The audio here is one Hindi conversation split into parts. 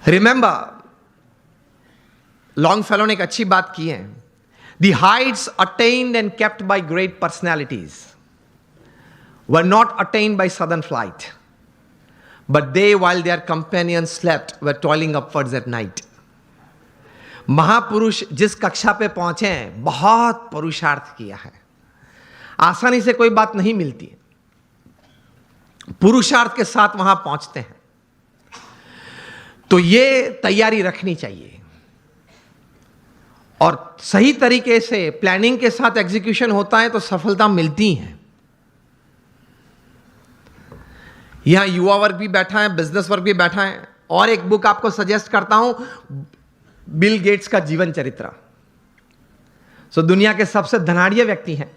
रिमेंबर, लॉन्गफेलो ने एक अच्छी बात की है, the Heights attend and kept bye great personalities were not attend by sudden flight, but they while their companions slept were toiling upwards at night. महापुरुष जिस कक्षा पे पहुंचे हैं, बहुत पुरुषार्थ किया है। आसानी से कोई बात नहीं मिलती है, पुरुषार्थ के साथ वहां पहुंचते हैं। तो ये तैयारी रखनी चाहिए और सही तरीके से प्लानिंग के साथ एग्जीक्यूशन होता है तो सफलता मिलती है। यहां युवा वर्ग भी बैठा है, बिजनेस वर्ग भी बैठा है। और एक बुक आपको सजेस्ट करता हूं, बिल गेट्स का जीवन चरित्र। दुनिया के सबसे धनाढ़िया व्यक्ति हैं,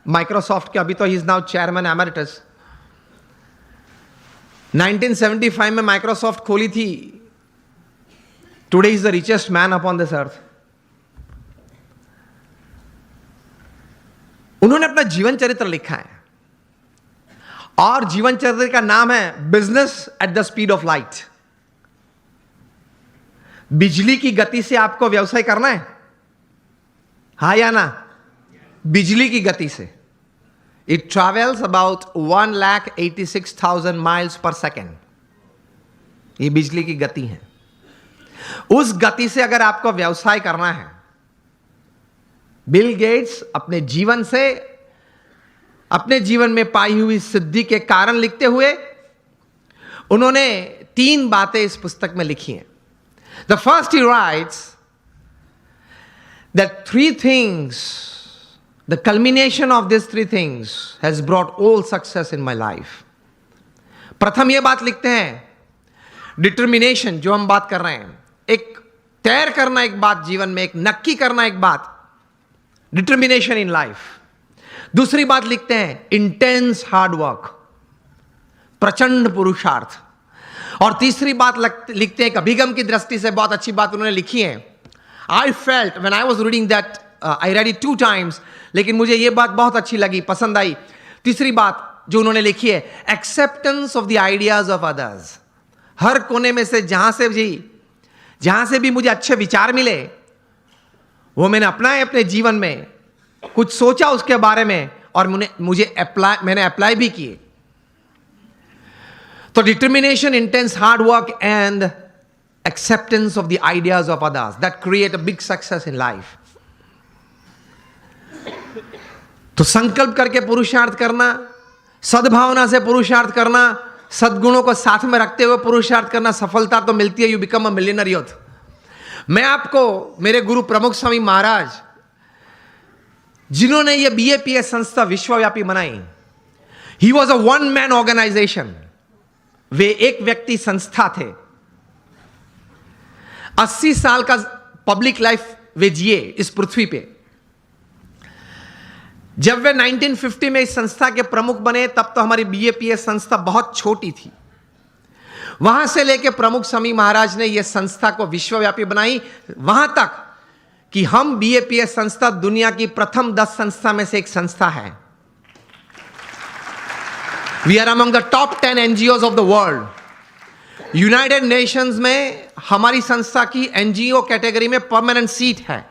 माइक्रोसॉफ्ट के। अभी तो he is now chairman emeritus. 1975 में माइक्रोसॉफ्ट खोली थी। Today is the richest man upon this earth. उन्होंने अपना जीवन चरित्र लिखा है और जीवन चरित्र का नाम है business at the speed of light. बिजली की गति से आपको व्यवसाय करना है, हा या ना? बिजली की गति से। It travels about 1,86,000 miles per second. ये बिजली की गति है। उस गति से अगर आपको व्यवसाय करना है, बिल गेट्स अपने जीवन से, अपने जीवन में पाई हुई सिद्धि के कारण लिखते हुए उन्होंने 3 बातें इस पुस्तक में लिखी हैं। The first he writes that 3 things, the culmination of these 3 things has brought all success in my life. प्रथम ये बात लिखते हैं, डिटर्मिनेशन, जो हम बात कर रहे हैं, एक तैर करना एक बात जीवन में, एक नक्की करना एक बात, डिटर्मिनेशन इन लाइफ। दूसरी बात लिखते हैं, इंटेंस हार्ड वर्क, प्रचंड पुरुषार्थ। और तीसरी बात लिखते हैं, एक अभिगम की दृष्टि से बहुत अच्छी बात उन्होंने लिखी है। I felt when I was reading that, I read it 2 times, लेकिन मुझे यह बात बहुत अच्छी लगी, पसंद आई। तीसरी बात जो उन्होंने लिखी है, acceptance of the ideas of others. हर कोने में से जहां से भी मुझे अच्छे विचार मिले, वो मैंने अपनाए अपने जीवन में, कुछ सोचा उसके बारे में और मैंने अप्लाई भी किए। तो determination, intense hard work and acceptance of the ideas of others, that create a big success in life. तो संकल्प करके पुरुषार्थ करना, सद्भावना से पुरुषार्थ करना, सद्गुणों को साथ में रखते हुए पुरुषार्थ करना, सफलता तो मिलती है। You become a millionaire youth. मैं आपको मेरे गुरु प्रमुख स्वामी महाराज, जिन्होंने ये BAPS संस्था विश्वव्यापी बनाई, he was a 1 man organisation. वे एक व्यक्ति संस्था थे। 80 साल का पब्लिक लाइफ वे जिए इस पृथ्वी पे। जब वे 1950 में इस संस्था के प्रमुख बने, तब तो हमारी BAPS संस्था बहुत छोटी थी। वहां से लेकर प्रमुख स्वामी महाराज ने यह संस्था को विश्वव्यापी बनाई, वहां तक कि हम BAPS संस्था दुनिया की प्रथम 10 संस्था में से एक संस्था है। We are among the top 10 NGOs of the world. United Nations में हमारी संस्था की NGO कैटेगरी में परमानेंट सीट है।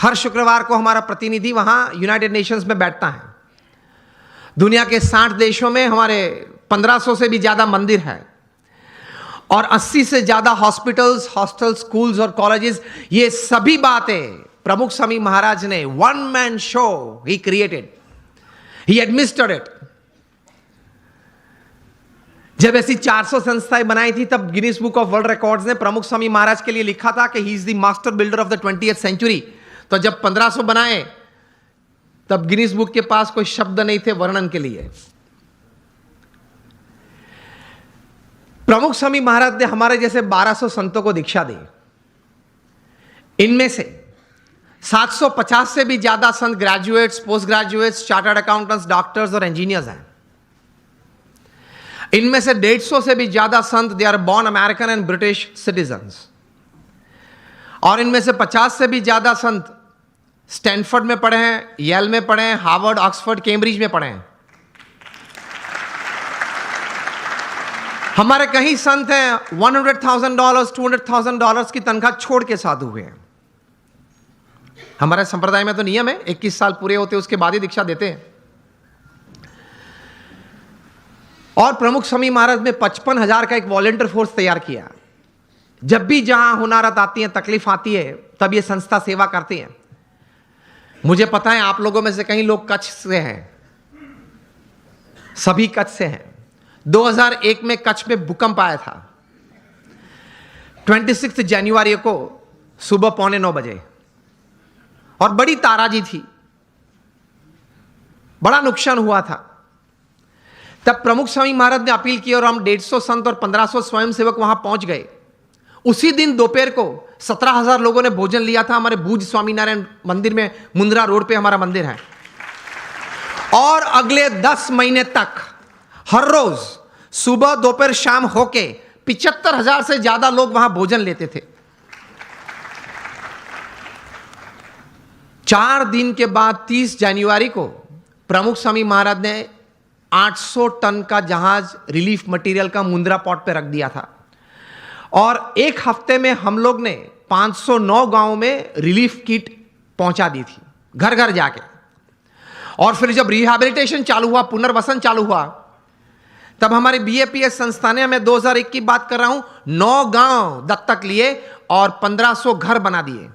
हर शुक्रवार को हमारा प्रतिनिधि वहां यूनाइटेड नेशंस में बैठता है। दुनिया के 60 देशों में हमारे 1500 से भी ज्यादा मंदिर है और 80 से ज्यादा हॉस्पिटल्स, हॉस्टल्स, स्कूल्स और कॉलेजेस। ये सभी बातें प्रमुख स्वामी महाराज ने 1 man show he created, he administered it। जब ऐसी 400 संस्थाएं बनाई थी, तब Guinness book of world records ने प्रमुख स्वामी महाराज के लिए लिखा था कि he is the master builder of the 20th century। तो जब 1500 बनाए, तब गिनीज बुक के पास कोई शब्द नहीं थे वर्णन के लिए। प्रमुख स्वामी महाराज ने हमारे जैसे 1200 संतों को दीक्षा दी। इनमें से 750 से भी ज्यादा संत graduates, post graduates, chartered accountants, doctors और इंजीनियर्स हैं। इनमें से 150 से भी ज्यादा संत they are born American and British citizens. और इनमें से 50 से भी ज्यादा संत स्टैनफोर्ड में पढ़े हैं, येल में पढ़े हैं, हार्वर्ड, ऑक्सफोर्ड, कैम्ब्रिज में पढ़े हैं। हमारे कई संत हैं $100,000 $200,000 की तनख्वाह छोड़ के साधु हुए हैं। हमारे संप्रदाय में तो नियम है 21 साल पूरे होते उसके बाद ही दीक्षा देते हैं। और प्रमुख स्वामी महाराज ने 55,000 का एक वॉलंटियर फोर्स तैयार किया। जब भी जहां हुनारत आती है, तकलीफ आती है, तब ये संस्था सेवा करती है। मुझे पता है आप लोगों में से कई लोग कच्छ से हैं, सभी कच्छ से हैं। 2001 में कच्छ में भूकंप आया था 26 जनवरी को सुबह 8:45 बजे, और बड़ी ताराजी थी, बड़ा नुकसान हुआ था। तब प्रमुख स्वामी महाराज ने अपील की और हम 150 संत और 1500 स्वयंसेवक वहां पहुंच गए। उसी दिन दोपहर को 17,000 लोगों ने भोजन लिया था हमारे भूज स्वामीनारायण मंदिर में, मुंद्रा रोड पे हमारा मंदिर है। और अगले 10 महीने तक हर रोज सुबह दोपहर शाम होके 75,000 से ज्यादा लोग वहां भोजन लेते थे। 4 दिन के बाद 30 जनवरी को प्रमुख स्वामी महाराज ने 800 टन का जहाज रिलीफ मटेरियल का मुंद्रा पोर्ट पे रख दिया था। और एक हफ्ते में हम लोग ने 509 गांवों में रिलीफ किट पहुंचा दी थी, घर घर जाके। और फिर जब रिहैबिलिटेशन चालू हुआ, पुनर्वसन चालू हुआ, तब हमारे बीएपीएस संस्था ने, मैं 2001 की बात कर रहा हूं, 9 गांव दत्तक लिए और 1500 घर बना दिए।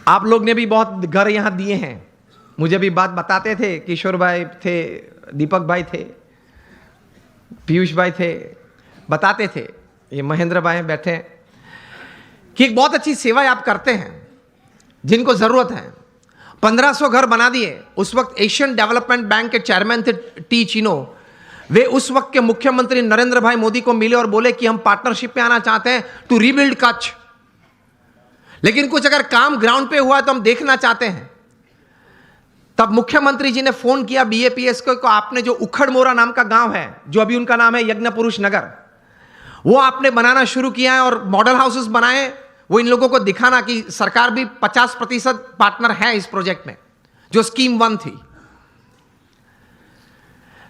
आप लोग ने भी बहुत घर यहां दिए हैं। मुझे भी बात बताते थे, किशोर भाई थे, दीपक भाई थे, पीयूष भाई थे, बताते थे, ये महेंद्र भाई बैठे हैं, कि एक बहुत अच्छी सेवा आप करते हैं जिनको जरूरत है। 1500 घर बना दिए। उस वक्त एशियन डेवलपमेंट बैंक के चेयरमैन थे टी चिनो। वे उस वक्त के मुख्यमंत्री नरेंद्र भाई मोदी को मिले और बोले कि हम पार्टनरशिप में आना चाहते हैं टू रीबिल्ड कच्छ, लेकिन कुछ अगर काम ग्राउंड पे हुआ तो हम देखना चाहते हैं। तब मुख्यमंत्री जी ने फोन किया बीएपीएस को, आपने जो उखड़मोरा नाम का गांव है, जो अभी उनका नाम है यज्ञ पुरुष नगर, वो आपने बनाना शुरू किया है और मॉडल हाउसेस बनाए। वो इन लोगों को दिखाना कि सरकार भी 50% पार्टनर है इस प्रोजेक्ट में, जो स्कीम 1 थी।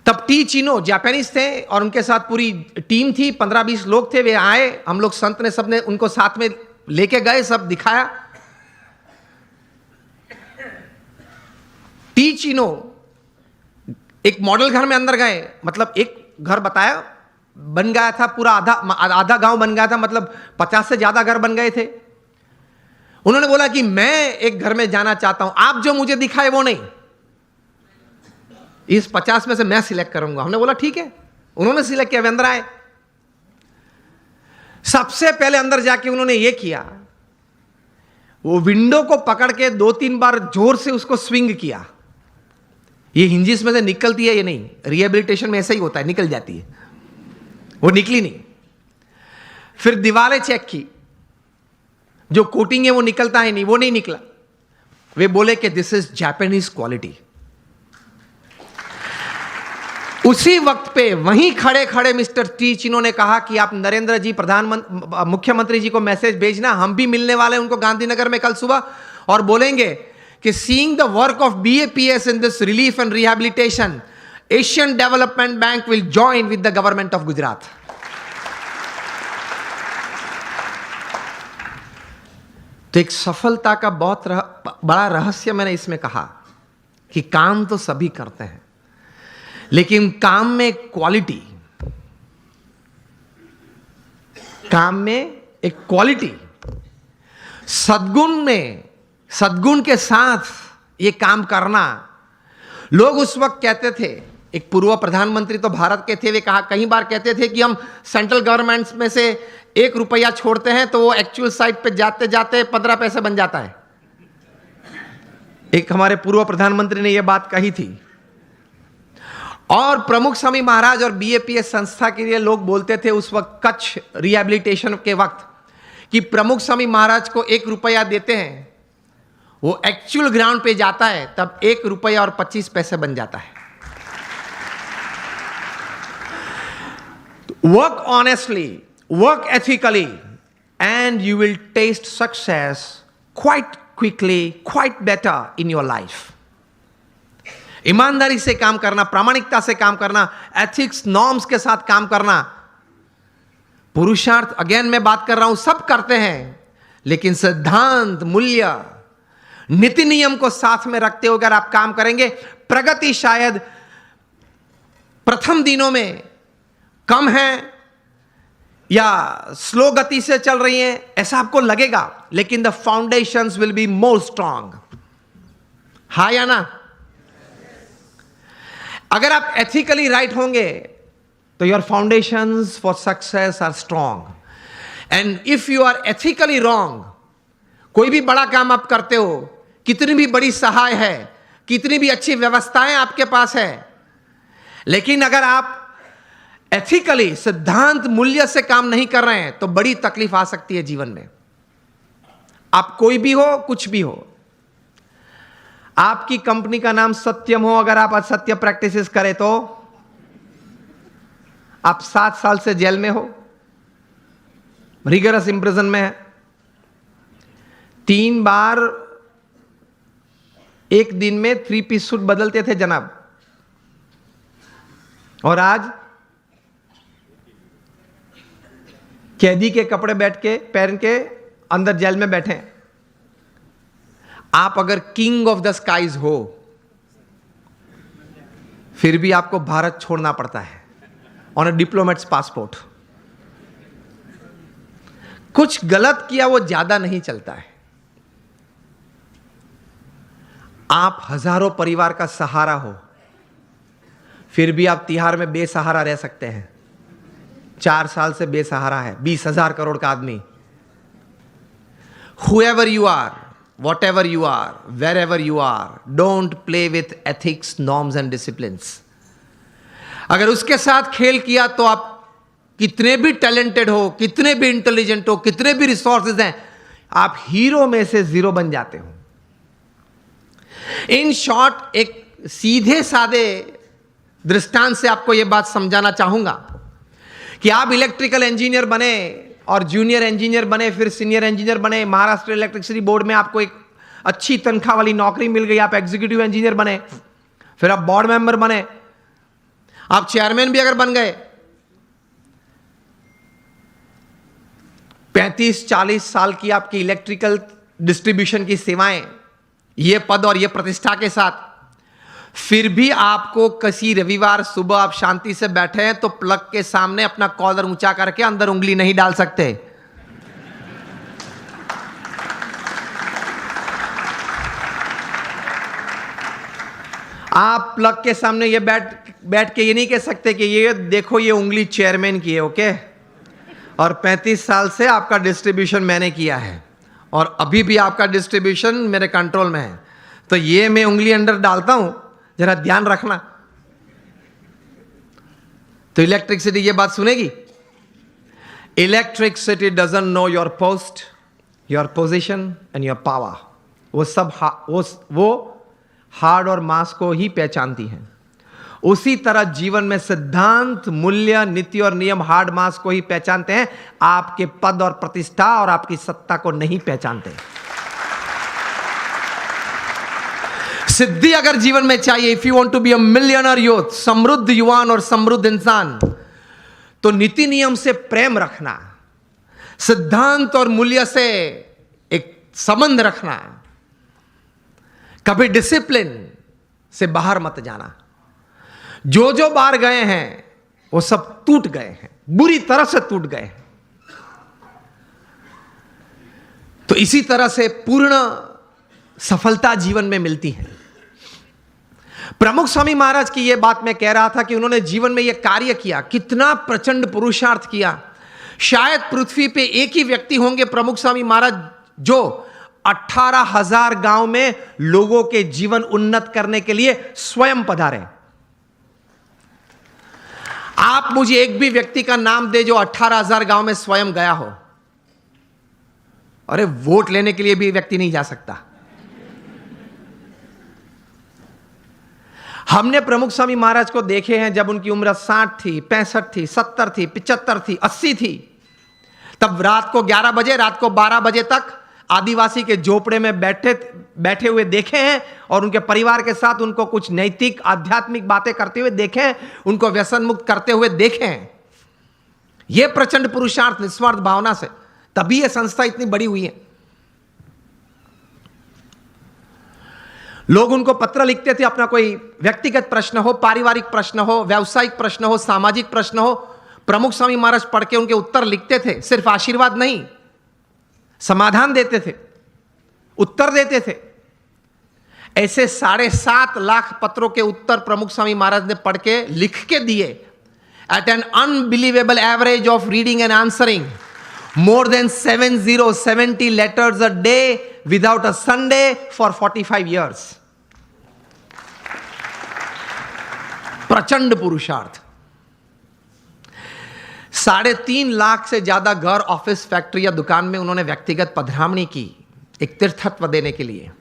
तब टी चिनो जापानीज थे और उनके साथ पूरी टीम थी, 15-20 लोग थे। वे आए, हम लोग संत ने सबने उनको साथ में लेके गए, सब दिखाया। टी चिनो एक मॉडल घर में अंदर गए, मतलब एक घर बताया, बन गया था पूरा, आधा गांव बन गया था, मतलब 50 से ज्यादा घर बन गए थे। उन्होंने बोला कि मैं एक घर में जाना चाहता हूं, आप जो मुझे दिखाए वो नहीं, इस 50 में से मैं सिलेक्ट करूंगा। हमने बोला ठीक है। उन्होंने सिलेक्ट किया, वे अंदर आए। सबसे पहले अंदर जाके उन्होंने ये किया, वो विंडो को पकड़ के 2-3 बार जोर से उसको स्विंग किया। ये हिंजिस में से निकलती है, ये नहीं, रिहेबिलिटेशन में ऐसा ही होता है, निकल जाती है, वो निकली नहीं। फिर दीवारें चेक की, जो कोटिंग है वो निकलता है नहीं, वो नहीं निकला। वे बोले कि दिस इज जापानीज क्वालिटी। उसी वक्त पे वहीं खड़े खड़े मिस्टर टी चिनो ने कहा कि आप नरेंद्र जी मुख्यमंत्री जी को मैसेज भेजना, हम भी मिलने वाले हैं उनको गांधीनगर में कल सुबह, और बोलेंगे कि seeing the work of BAPS in this relief and rehabilitation, Asian development bank will join with the government of Gujarat. तो एक सफलता का बहुत बड़ा रहस्य मैंने इसमें कहा कि काम तो सभी करते हैं, लेकिन काम में क्वालिटी, काम में एक क्वालिटी, सद्गुण में, सद्गुण के साथ ये काम करना। लोग उस वक्त कहते थे, एक पूर्व प्रधानमंत्री तो भारत के थे, वे कई बार कहते थे कि हम सेंट्रल गवर्नमेंट में से 1 रुपया छोड़ते हैं तो वो एक्चुअल साइट पे जाते जाते 15 पैसे बन जाता है। एक हमारे पूर्व प्रधानमंत्री ने यह बात कही थी। और प्रमुख स्वामी महाराज और बीएपीएस संस्था के लिए लोग बोलते थे उस वक्त कच्छ रिहैबिलिटेशन के वक्त कि प्रमुख स्वामी महाराज को 1 रुपया देते हैं, वो एक्चुअल ग्राउंड पे जाता है तब 1 रुपया और 25 पैसे बन जाता है। Work honestly, work ethically, and you will taste success quite quickly, quite better in your life. ईमानदारी से काम करना, प्रामाणिकता से काम करना, एथिक्स नॉर्म्स के साथ काम करना। पुरुषार्थ अगेन मैं बात कर रहा हूं, सब करते हैं, लेकिन सिद्धांत, मूल्य, नीति नियम को साथ में रखते हुए अगर आप काम करेंगे, प्रगति शायद प्रथम दिनों में कम है या स्लो गति से चल रही है ऐसा आपको लगेगा, लेकिन the foundations will be more strong. हाँ या ना? अगर आप एथिकली राइट होंगे तो your foundations for success are strong, and if you are ethically wrong, कोई भी बड़ा काम आप करते हो, कितनी भी बड़ी सहाय है, कितनी भी अच्छी व्यवस्थाएं आपके पास है, लेकिन अगर आप एथिकली सिद्धांत मूल्य से काम नहीं कर रहे हैं तो बड़ी तकलीफ आ सकती है जीवन में। आप कोई भी हो, कुछ भी हो, आपकी कंपनी का नाम सत्यम हो, अगर आप असत्य प्रैक्टिसेस करें तो आप 7 साल से जेल में हो, रिगरस इंप्रिजन में है। 3 बार एक दिन में 3 पीस सूट बदलते थे जनाब, और आज कैदी के कपड़े बैठ के पहन के अंदर जेल में बैठे। आप अगर किंग ऑफ द स्काईज हो, फिर भी आपको भारत छोड़ना पड़ता है ऑन अ डिप्लोमेट्स पासपोर्ट। कुछ गलत किया वो ज्यादा नहीं चलता है। आप हजारों परिवार का सहारा हो, फिर भी आप तिहाड़ में बेसहारा रह सकते हैं। 4 साल से बेसहारा है 20,000 करोड़ का आदमी। Whoever you are, whatever you are, wherever you are, don't play with ethics, norms and disciplines. अगर उसके साथ खेल किया तो आप कितने भी टैलेंटेड हो, कितने भी इंटेलिजेंट हो, कितने भी रिसोर्सेज हैं, आप हीरो में से 0 बन जाते हो। इन शॉर्ट, एक सीधे सादे दृष्टांत से आपको यह बात समझाना चाहूंगा कि आप इलेक्ट्रिकल इंजीनियर बने और जूनियर इंजीनियर बने, फिर सीनियर इंजीनियर बने, महाराष्ट्र इलेक्ट्रिसिटी बोर्ड में आपको एक अच्छी तनख्वाह वाली नौकरी मिल गई, आप एग्जीक्यूटिव इंजीनियर बने, फिर आप बोर्ड मेंबर बने, आप चेयरमैन भी अगर बन गए, 35-40 साल की आपकी इलेक्ट्रिकल डिस्ट्रीब्यूशन की सेवाएं, ये पद और ये प्रतिष्ठा के साथ, फिर भी आपको किसी रविवार सुबह आप शांति से बैठे हैं तो प्लग के सामने अपना कॉलर ऊंचा करके अंदर उंगली नहीं डाल सकते। आप प्लग के सामने ये बैठ के ये नहीं कह सकते कि ये देखो ये उंगली चेयरमैन की है, ओके, और 35 साल से आपका डिस्ट्रीब्यूशन मैंने किया है और अभी भी आपका डिस्ट्रीब्यूशन मेरे कंट्रोल में है, तो ये मैं उंगली अंदर डालता हूं, जरा ध्यान रखना। तो इलेक्ट्रिसिटी ये बात सुनेगी। Electricity doesn't know your post, your position and your power. वो सब वो हार्ड और मास को ही पहचानती है। उसी तरह जीवन में सिद्धांत, मूल्य, नीति और नियम हार्ड मास को ही पहचानते हैं, आपके पद और प्रतिष्ठा और आपकी सत्ता को नहीं पहचानते। सिद्धि अगर जीवन में चाहिए, if you want to be a millionaire youth, समृद्ध युवान और समृद्ध इंसान, तो नीति नियम से प्रेम रखना, सिद्धांत और मूल्य से एक संबंध रखना, कभी डिसिप्लिन से बाहर मत जाना। जो बाहर गए हैं वो सब टूट गए हैं, बुरी तरह से टूट गए हैं। तो इसी तरह से पूर्ण सफलता जीवन में मिलती है। प्रमुख स्वामी महाराज की यह बात मैं कह रहा था कि उन्होंने जीवन में यह कार्य किया, कितना प्रचंड पुरुषार्थ किया। शायद पृथ्वी पे एक ही व्यक्ति होंगे प्रमुख स्वामी महाराज जो 18,000 गांव में लोगों के जीवन उन्नत करने के लिए स्वयं पधारे। आप मुझे एक भी व्यक्ति का नाम दे जो 18,000 गांव में स्वयं गया हो। अरे वोट लेने के लिए भी व्यक्ति नहीं जा सकता। हमने प्रमुख स्वामी महाराज को देखे हैं जब उनकी उम्र 60 थी, 65 थी, 70 थी, 75 थी, 80 थी, तब रात को 11 बजे, रात को 12 बजे तक आदिवासी के झोपड़े में बैठे हुए देखे हैं और उनके परिवार के साथ उनको कुछ नैतिक आध्यात्मिक बातें करते हुए देखे हैं, उनको व्यसन मुक्त करते हुए देखे हैं। यह प्रचंड पुरुषार्थ निस्वार्थ भावना से, तभी यह संस्था इतनी बड़ी हुई है। लोग उनको पत्र लिखते थे, अपना कोई व्यक्तिगत प्रश्न हो, पारिवारिक प्रश्न हो, व्यावसायिक प्रश्न हो, सामाजिक प्रश्न हो, प्रमुख स्वामी महाराज पढ़ के उनके उत्तर लिखते थे। सिर्फ आशीर्वाद नहीं, समाधान देते थे, उत्तर देते थे। ऐसे 7.5 लाख पत्रों के उत्तर प्रमुख स्वामी महाराज ने पढ़ के लिख के दिए। At an unbelievable average of reading and answering more than 70 letters a day without a Sunday for 45 years. प्रचंड पुरुषार्थ। 3.5 लाख से ज्यादा घर, ऑफिस, फैक्ट्री या दुकान में उन्होंने व्यक्तिगत पधरामणी की, एक तीर्थत्व देने के लिए।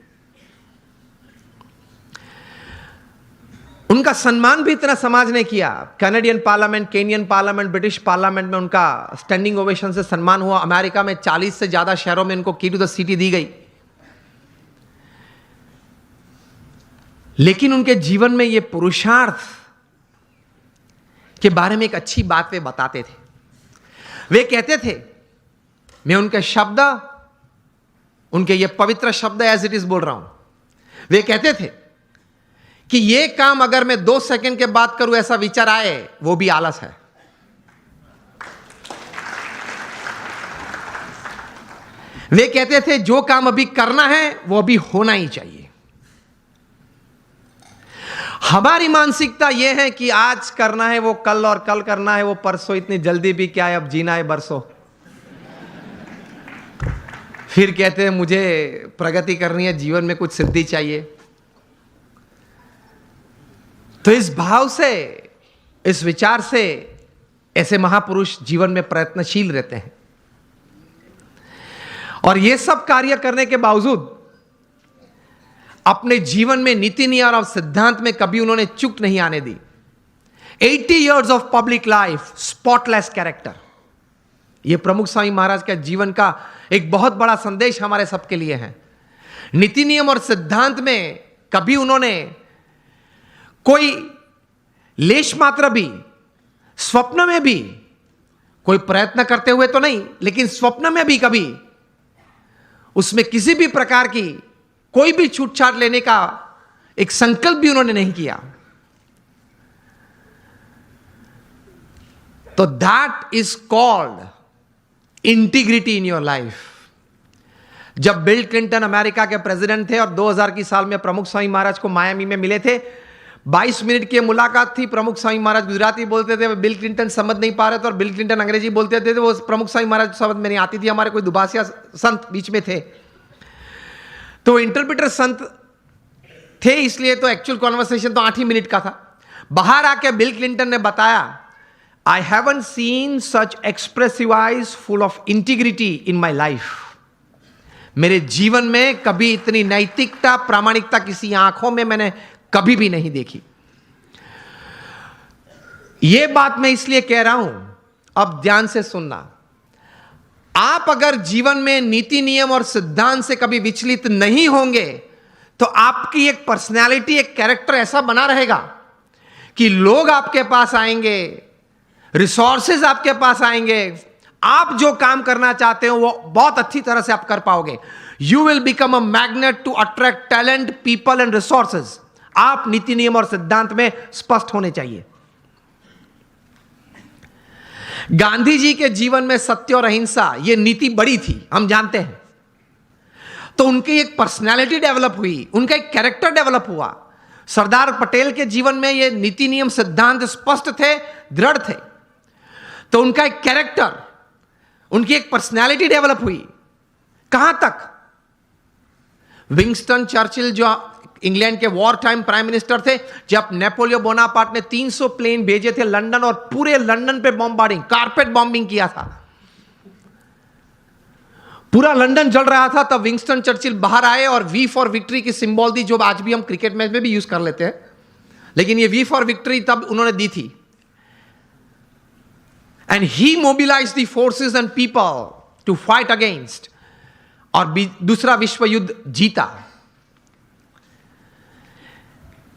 उनका सम्मान भी इतना समाज ने किया। Canadian parliament, Kenyon parliament, British parliament में उनका स्टैंडिंग ओवेशन से सम्मान हुआ। अमेरिका में 40 से ज्यादा शहरों में उनको की टू द सिटी दी गई। लेकिन उनके जीवन में यह पुरुषार्थ के बारे में एक अच्छी बात वे बताते थे। वे कहते थे, मैं उनके शब्द, उनके ये पवित्र शब्द एज इट इज बोल रहा हूं। वे कहते थे कि ये काम अगर मैं 2 सेकंड के बाद करूं, ऐसा विचार आए, वो भी आलस है। वे कहते थे जो काम अभी करना है वो अभी होना ही चाहिए। हमारी मानसिकता यह है कि आज करना है वो कल, और कल करना है वो परसों। इतनी जल्दी भी क्या है, अब जीना है बरसों। फिर कहते हैं मुझे प्रगति करनी है, जीवन में कुछ सिद्धि चाहिए। तो इस भाव से, इस विचार से ऐसे महापुरुष जीवन में प्रयत्नशील रहते हैं। और ये सब कार्य करने के बावजूद अपने जीवन में नीति नियम और सिद्धांत में कभी उन्होंने चूक नहीं आने दी। 80 years of public life, spotless character. यह प्रमुख स्वामी महाराज के जीवन का एक बहुत बड़ा संदेश हमारे सबके लिए है। नीति नियम और सिद्धांत में कभी उन्होंने कोई लेश मात्र भी, स्वप्न में भी, कोई प्रयत्न करते हुए तो नहीं, लेकिन स्वप्न में भी कभी उसमें किसी भी प्रकार की कोई भी छूटछाट लेने का एक संकल्प भी उन्होंने नहीं किया। तो that is called integrity in your life. जब बिल क्लिंटन अमेरिका के प्रेसिडेंट थे और 2000 की साल में प्रमुख स्वामी महाराज को मायामी में मिले थे, 22 मिनट की मुलाकात थी। प्रमुख स्वामी महाराज गुजराती बोलते थे, बिल क्लिंटन समझ नहीं पा रहे थे, और बिल क्लिंटन अंग्रेजी बोलते थे। वो प्रमुख स्वामी महाराज समझ में नहीं आती थी। हमारे कोई दुभाषिया संत बीच में थे, तो इंटरप्रेटर संत थे, इसलिए तो एक्चुअल कॉन्वर्सेशन तो 8 ही मिनट का था। बाहर आके बिल क्लिंटन ने बताया, I haven't seen such expressive eyes full of integrity in my life. मेरे जीवन में कभी इतनी नैतिकता, प्रामाणिकता किसी आंखों में मैंने कभी भी नहीं देखी। यह बात मैं इसलिए कह रहा हूं, अब ध्यान से सुनना। आप अगर जीवन में नीति नियम और सिद्धांत से कभी विचलित नहीं होंगे, तो आपकी एक पर्सनैलिटी, एक कैरेक्टर ऐसा बना रहेगा कि लोग आपके पास आएंगे, रिसोर्सेज आपके पास आएंगे, आप जो काम करना चाहते हो वो बहुत अच्छी तरह से आप कर पाओगे। You will become a magnet to attract talent, people and resources. आप नीति नियम और सिद्धांत में स्पष्ट होने चाहिए। गांधी जी के जीवन में सत्य और अहिंसा ये नीति बड़ी थी, हम जानते हैं। तो उनकी एक पर्सनालिटी डेवलप हुई, उनका एक कैरेक्टर डेवलप हुआ। सरदार पटेल के जीवन में ये नीति नियम सिद्धांत स्पष्ट थे, दृढ़ थे। तो उनका एक कैरेक्टर, उनकी एक पर्सनालिटी डेवलप हुई। कहां तक? विंस्टन चर्चिल जो इंग्लैंड के वॉर टाइम प्राइम मिनिस्टर थे, जब नेपोलियन बोनापार्ट ने 300 प्लेन भेजे थे लंदन, और पूरे लंदन पे बॉम्बार्डिंग, कारपेट बॉम्बिंग किया था, पूरा लंदन जल रहा था, तब विंस्टन चर्चिल बाहर आए और वी फॉर विक्ट्री की सिंबल दी, जो आज भी हम क्रिकेट मैच में भी यूज कर लेते हैं, लेकिन ये वी फॉर विक्ट्री तब उन्होंने दी थी। And he mobilised the forces and people to fight against. और दूसरा विश्व युद्ध जीता।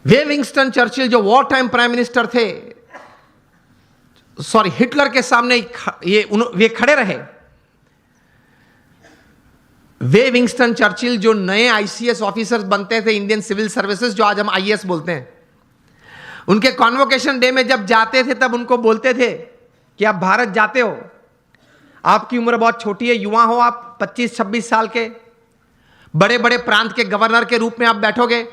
वे विंस्टन चर्चिल जो वॉर टाइम प्राइम मिनिस्टर थे, सॉरी हिटलर के सामने वे खड़े रहे। वे विंस्टन चर्चिल जो नए आईसीएस ऑफिसर्स बनते थे, इंडियन सिविल सर्विसेज, जो आज हम आईएएस बोलते हैं, उनके कॉन्वोकेशन डे में जब जाते थे तब उनको बोलते थे कि आप भारत जाते हो, आपकी उम्र बहुत छोटी है, युवा हो आप, 25-26 साल के, बड़े बड़े प्रांत के गवर्नर के रूप में आप बैठोगे,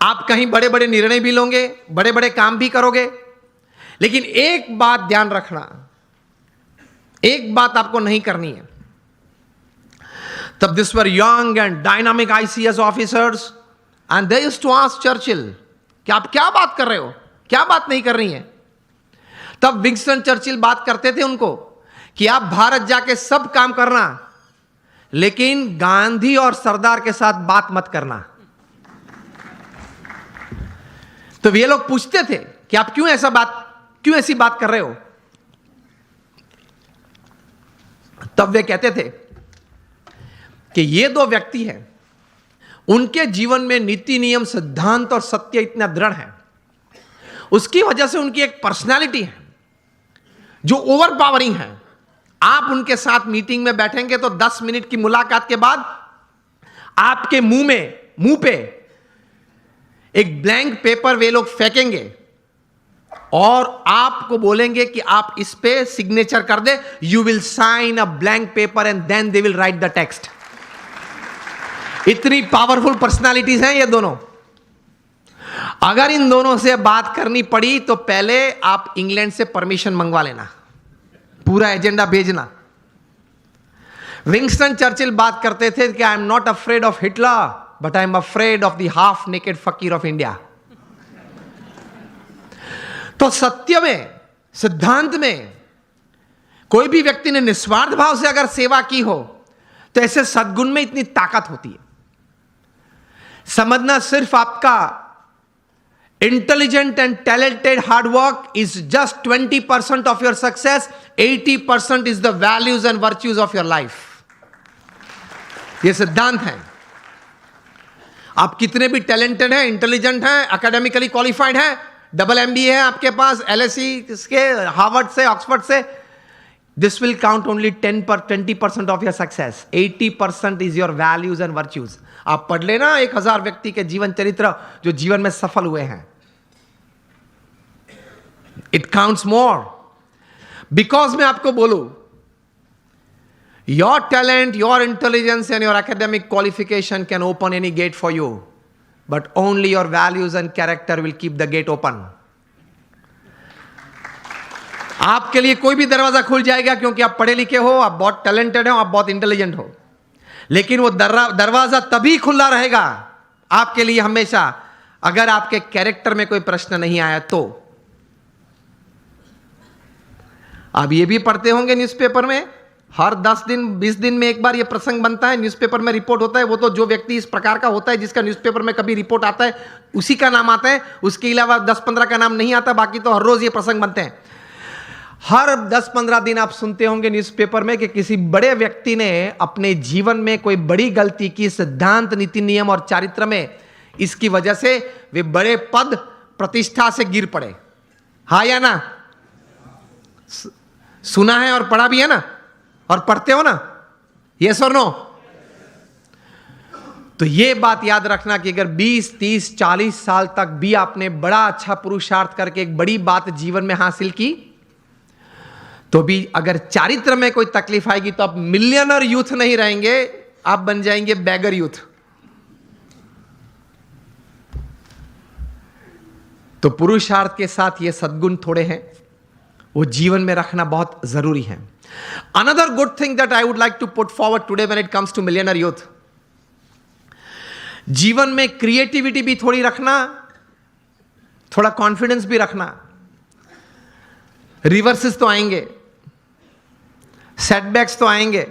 आप कहीं बड़े बड़े निर्णय भी लोगे, बड़े बड़े काम भी करोगे, लेकिन एक बात ध्यान रखना, एक बात आपको नहीं करनी है। तब these were young and dynamic ICS officers and they used to ask Churchill कि आप क्या बात कर रहे हो, क्या बात नहीं करनी है। तब विंस्टन चर्चिल बात करते थे उनको कि आप भारत जाके सब काम करना, लेकिन गांधी और सरदार के साथ बात मत करना। तो ये लोग पूछते थे कि आप क्यों ऐसी बात कर रहे हो। तब वे कहते थे कि ये दो व्यक्ति हैं, उनके जीवन में नीति नियम सिद्धांत और सत्य इतना दृढ़ है, उसकी वजह से उनकी एक पर्सनालिटी है जो ओवर पावरिंग है। आप उनके साथ मीटिंग में बैठेंगे तो 10 मिनट की मुलाकात के बाद आपके मुंह पे एक ब्लैंक पेपर वे लोग फेंकेंगे और आपको बोलेंगे कि आप इस पे सिग्नेचर कर दे, you will sign a blank paper and then they will write the text. इतनी पावरफुल पर्सनालिटीज हैं ये दोनों। अगर इन दोनों से बात करनी पड़ी तो पहले आप इंग्लैंड से परमिशन मंगवा लेना, पूरा एजेंडा भेजना। विंस्टन चर्चिल बात करते थे कि I am not afraid of Hitler but I am afraid of the half naked फकीर ऑफ इंडिया। तो सत्य में, सिद्धांत में कोई भी व्यक्ति ने निस्वार्थ भाव से अगर सेवा की हो तो ऐसे सद्गुण में इतनी ताकत होती है। समझना, सिर्फ आपका intelligent and talented hard work is just 20% of your success, 80% is the values and virtues of your life. यह सिद्धांत है। आप कितने भी टैलेंटेड हैं, इंटेलिजेंट हैं, एकेडमिकली क्वालिफाइड हैं, डबल एमबीए है आपके पास, एलएसई के, हार्वर्ड से, ऑक्सफोर्ड से, this will count only 20% of your success, 80% is your values and virtues. आप पढ़ लेना 1000 व्यक्ति के जीवन चरित्र जो जीवन में सफल हुए हैं। It counts more. बिकॉज मैं आपको बोलूं, your talent, your intelligence and your academic qualification can open any get for you, but only your values and character will keep the gate open. आपके लिए कोई भी दरवाजा खुल जाएगा क्योंकि आप पढ़े लिखे हो, आप बहुत टैलेंटेड हो, आप बहुत इंटेलिजेंट हो, लेकिन वो दरवाजा तभी खुला रहेगा आपके लिए हमेशा अगर आपके कैरेक्टर में कोई प्रश्न नहीं आया तो। आप ये भी पढ़ते होंगे न्यूज़पेपर में, हर 10 दिन 20 दिन में एक बार ये प्रसंग बनता है, न्यूज़पेपर में रिपोर्ट होता है। वो तो जो व्यक्ति इस प्रकार का होता है जिसका न्यूज़पेपर में कभी रिपोर्ट आता है उसी का नाम आता है, उसके अलावा 10-15 का नाम नहीं आता, बाकी तो हर रोज ये प्रसंग बनते हैं। हर 10-15 दिन आप सुनते होंगे न्यूज़पेपर में कि किसी बड़े व्यक्ति ने अपने जीवन में कोई बड़ी गलती की, सिद्धांत, नीति नियम और चारित्र में, इसकी वजह से वे बड़े पद प्रतिष्ठा से गिर पड़े। हाँ या ना? सुना है और पढ़ा भी है ना, और पढ़ते हो ना, यस और नो? तो ये बात याद रखना कि अगर 20, 30, 40 साल तक भी आपने बड़ा अच्छा पुरुषार्थ करके एक बड़ी बात जीवन में हासिल की, तो भी अगर चारित्र में कोई तकलीफ आएगी तो आप मिलियनर यूथ नहीं रहेंगे, आप बन जाएंगे बैगर यूथ। तो पुरुषार्थ के साथ ये सद्गुण थोड़े हैं, वो जीवन में रखना बहुत जरूरी है। Another good thing that I would like to put forward today when it comes to millionaire youth, जीवन में क्रिएटिविटी भी थोड़ी रखना, थोड़ा कॉन्फिडेंस भी रखना। रिवर्सेस तो आएंगे, सेटबैक्स तो आएंगे,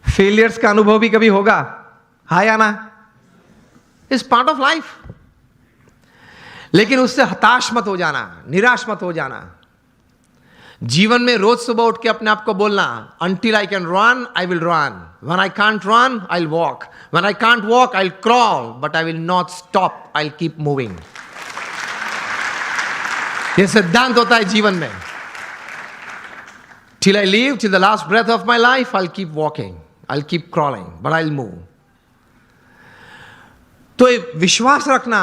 फेलियर्स का अनुभव भी कभी होगा, हाँ या ना? Is part of life. लेकिन उससे हताश मत हो जाना, निराश मत हो जाना। जीवन में रोज सुबह उठ के अपने आप को बोलना, until I can run, I will run. When I can't run, I'll walk. When I can't walk, I'll crawl. But I will not stop. I'll keep moving. ये सिद्धांत होता है जीवन में. Till I live, till the last breath of my life, I'll keep walking. I'll keep crawling, but I'll move. तो विश्वास रखना,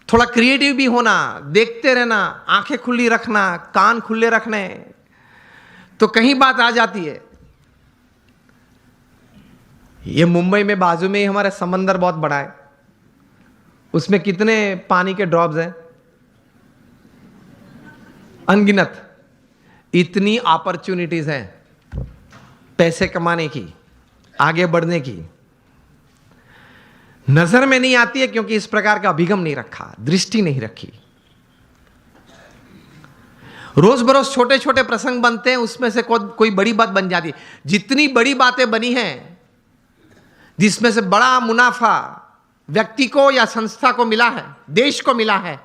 थोड़ा क्रिएटिव भी होना, देखते रहना, आंखें खुली रखना, कान खुले रखने, तो कहीं बात आ जाती है. ये मुंबई में बाजू में ही हमारा समंदर बहुत बड़ा है. उसमें कितने पानी के ड्रॉप्स हैं? अनगिनत. इतनी अपॉर्चुनिटीज हैं पैसे कमाने की, आगे बढ़ने की. नजर में नहीं आती है क्योंकि इस प्रकार का अभिगम नहीं रखा, दृष्टि नहीं रखी. रोज बरोज छोटे छोटे प्रसंग बनते हैं, उसमें से कोई बड़ी बात बन जाती है. जितनी बड़ी बातें बनी हैं, जिसमें से बड़ा मुनाफा व्यक्ति को या संस्था को मिला है, देश को मिला है,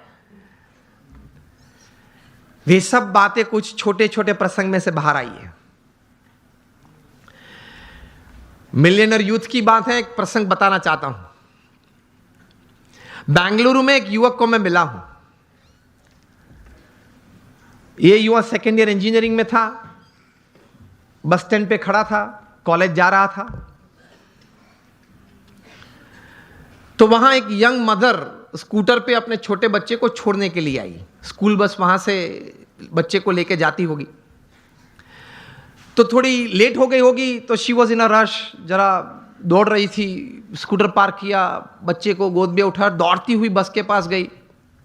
वे सब बातें कुछ छोटे छोटे प्रसंग में से बाहर आई है. मिलियनर यूथ की बात है. एक प्रसंग बताना चाहता हूं. बेंगलुरु में एक युवक को मैं मिला हूं. यह युवक सेकेंड ईयर इंजीनियरिंग में था. बस स्टैंड पे खड़ा था, कॉलेज जा रहा था. तो वहां एक यंग मदर स्कूटर पे अपने छोटे बच्चे को छोड़ने के लिए आई. स्कूल बस वहां से बच्चे को लेके जाती होगी, तो थोड़ी लेट हो गई होगी. तो she was in a rush, जरा दौड़ रही थी. स्कूटर पार्क किया, बच्चे को गोद में उठा, दौड़ती हुई बस के पास गई.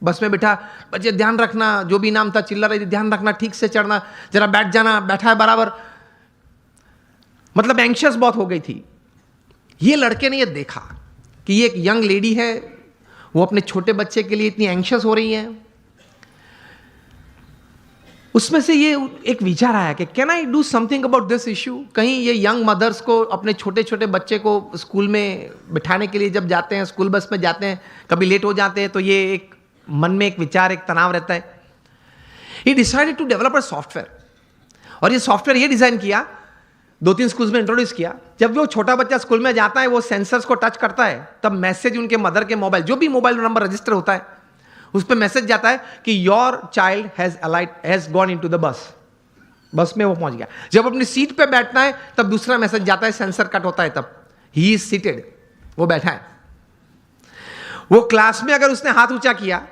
बस में बिठा, बच्चे ध्यान रखना, जो भी नाम था चिल्ला रही थी, ध्यान रखना, ठीक से चढ़ना, जरा बैठ जाना, बैठा है बराबर. मतलब एंग्शियस बहुत हो गई थी. ये लड़के ने ये देखा कि ये एक यंग लेडी है, वो अपने छोटे बच्चे के लिए इतनी एंग्शियस हो रही है. उसमें से ये एक विचार आया कि can I do something about this issue. कहीं ये यंग मदर्स को, अपने छोटे छोटे बच्चे को स्कूल में बिठाने के लिए जब जाते हैं, स्कूल बस में जाते हैं, कभी लेट हो जाते हैं, तो ये एक मन में एक विचार, एक तनाव रहता है. He decided to develop a software. और ये सॉफ्टवेयर ये डिजाइन किया, 2-3 स्कूल्स में इंट्रोड्यूस किया. जब वो छोटा बच्चा स्कूल में जाता है, वो सेंसर्स को टच करता है, तब मैसेज उनके मदर के मोबाइल, जो भी मोबाइल नंबर रजिस्टर होता है, उस पर मैसेज जाता है कि your child has gone into the bus. बस में वो पहुंच गया. जब अपनी सीट पे बैठना है, तब दूसरा मैसेज जाता है, सेंसर कट होता है, तब ही इज सीटेड, वो बैठा है. वो क्लास में अगर उसने हाथ ऊंचा किया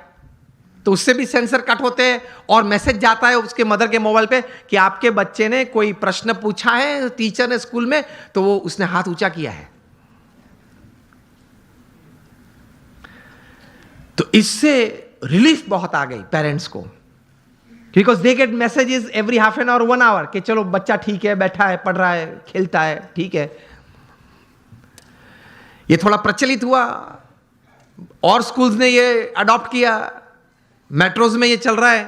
तो उससे भी सेंसर कट होते हैं, और मैसेज जाता है उसके मदर के मोबाइल पे कि आपके बच्चे ने कोई प्रश्न पूछा है टीचर ने स्कूल में, तो वो उसने हाथ ऊंचा किया है. तो इससे रिलीफ बहुत आ गई पेरेंट्स को, because they get messages every half an hour, 1 hour, कि चलो बच्चा ठीक है, बैठा है, पढ़ रहा है, खेलता है, ठीक है. ये थोड़ा प्रचलित हुआ और स्कूल्स ने ये अडॉप्ट किया. मेट्रोज में ये चल रहा है.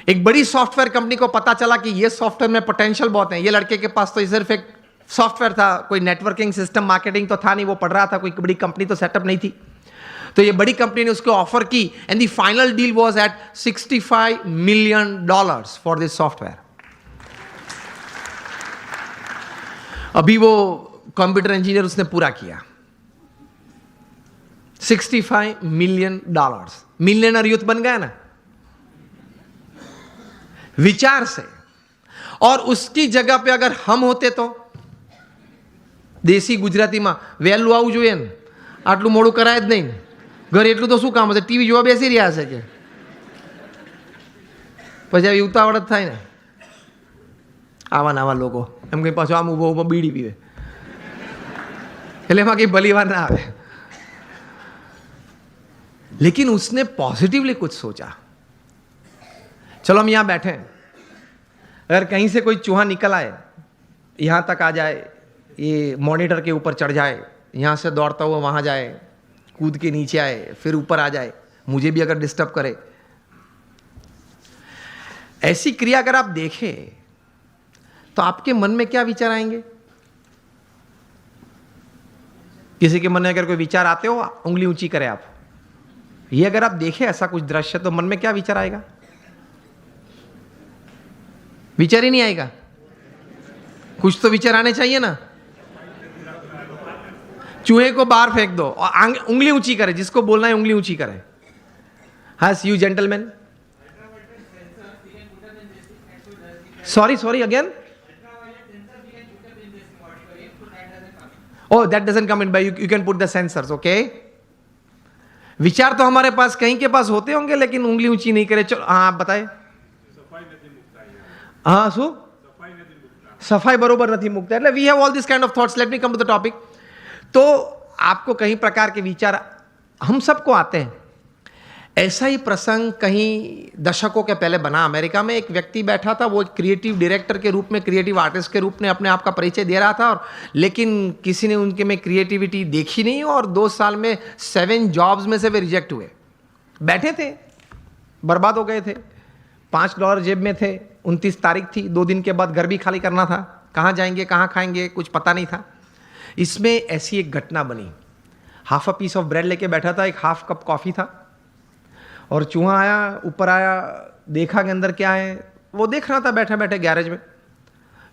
एक बड़ी सॉफ्टवेयर कंपनी को पता चला कि ये सॉफ्टवेयर में पोटेंशियल बहुत है. ये लड़के के पास तो सिर्फ एक सॉफ्टवेयर था, कोई नेटवर्किंग सिस्टम, मार्केटिंग तो था नहीं. वो पढ़ रहा था, कोई बड़ी कंपनी तो सेटअप नहीं थी. तो ये बड़ी कंपनी ने उसको ऑफर की, and the final deal was at $65 million for this software. अभी वो कंप्यूटर इंजीनियर उसने पूरा किया. $65 million. मिलियनर यूथ बन गया ना विचार से. और उसकी जगह पे अगर हम होते तो, દેશી ગુજરાતીમાં વહેલું આવવું જોઈએ ને, આટલું મોડું કરાય જ નહીં. ઘરે એટલું તો શું કામ હશે, ટીવી જોવા બેસી રહ્યા છે કે પછી આવી ઉતાવળ જ થાય ને. આવા ને આવા લોકો એમ કંઈ પાછું આમ ઊભો ઊભો બીડી પીવે, એટલે એમાં કંઈ ભલી વાર ના આવે. लेकिन उसने पॉजिटिवली कुछ सोचा. चलो हम यहां बैठे हैं, अगर कहीं से कोई चूहा निकल आए, यहां तक आ जाए, ये मॉनिटर के ऊपर चढ़ जाए, यहां से दौड़ता हुआ वहां जाए, कूद के नीचे आए, फिर ऊपर आ जाए, मुझे भी अगर डिस्टर्ब करे, ऐसी क्रिया अगर आप देखें तो आपके मन में क्या विचार आएंगे? किसी के मन में अगर कोई विचार आते हो, उंगली ऊंची करें आप. ये अगर आप देखें ऐसा कुछ दृश्य, तो मन में क्या विचार आएगा? विचार ही नहीं आएगा, कुछ तो विचार आने चाहिए ना। चूहे को बाहर फेंक दो और उंगली ऊंची करे, जिसको बोलना है उंगली ऊंची करे। Has you gentleman, sorry again. Oh, that doesn't come in by you can put the sensors, okay? विचार तो हमारे पास कहीं के पास होते होंगे, लेकिन उंगली ऊंची नहीं करे। चलो हाँ, आप बताए। हाँ सो सफाई बरोबर नहीं मुक्त है। We have all this kind of thoughts. Let me come to the topic. तो आपको कई प्रकार के विचार हम सबको आते हैं। ऐसा ही प्रसंग कहीं दशकों के पहले बना। अमेरिका में एक व्यक्ति बैठा था, वो क्रिएटिव डायरेक्टर के रूप में, क्रिएटिव आर्टिस्ट के रूप में अपने आप का परिचय दे रहा था, और लेकिन किसी ने उनके में क्रिएटिविटी देखी नहीं, और 2 साल में 7 जॉब्स में से वे रिजेक्ट हुए। बैठे थे, बर्बाद हो गए थे, $5 जेब में थे, 29 तारीख थी, 2 दिन के बाद घर भी खाली करना था, कहाँ जाएंगे कहाँ खाएंगे कुछ पता नहीं था। इसमें ऐसी एक घटना बनी। Half a piece of bread लेके बैठा था, एक हाफ कप कॉफ़ी था, और चूहा आया, ऊपर आया, देखा कि अंदर क्या है। वो देख रहा था बैठे बैठे गैरेज में।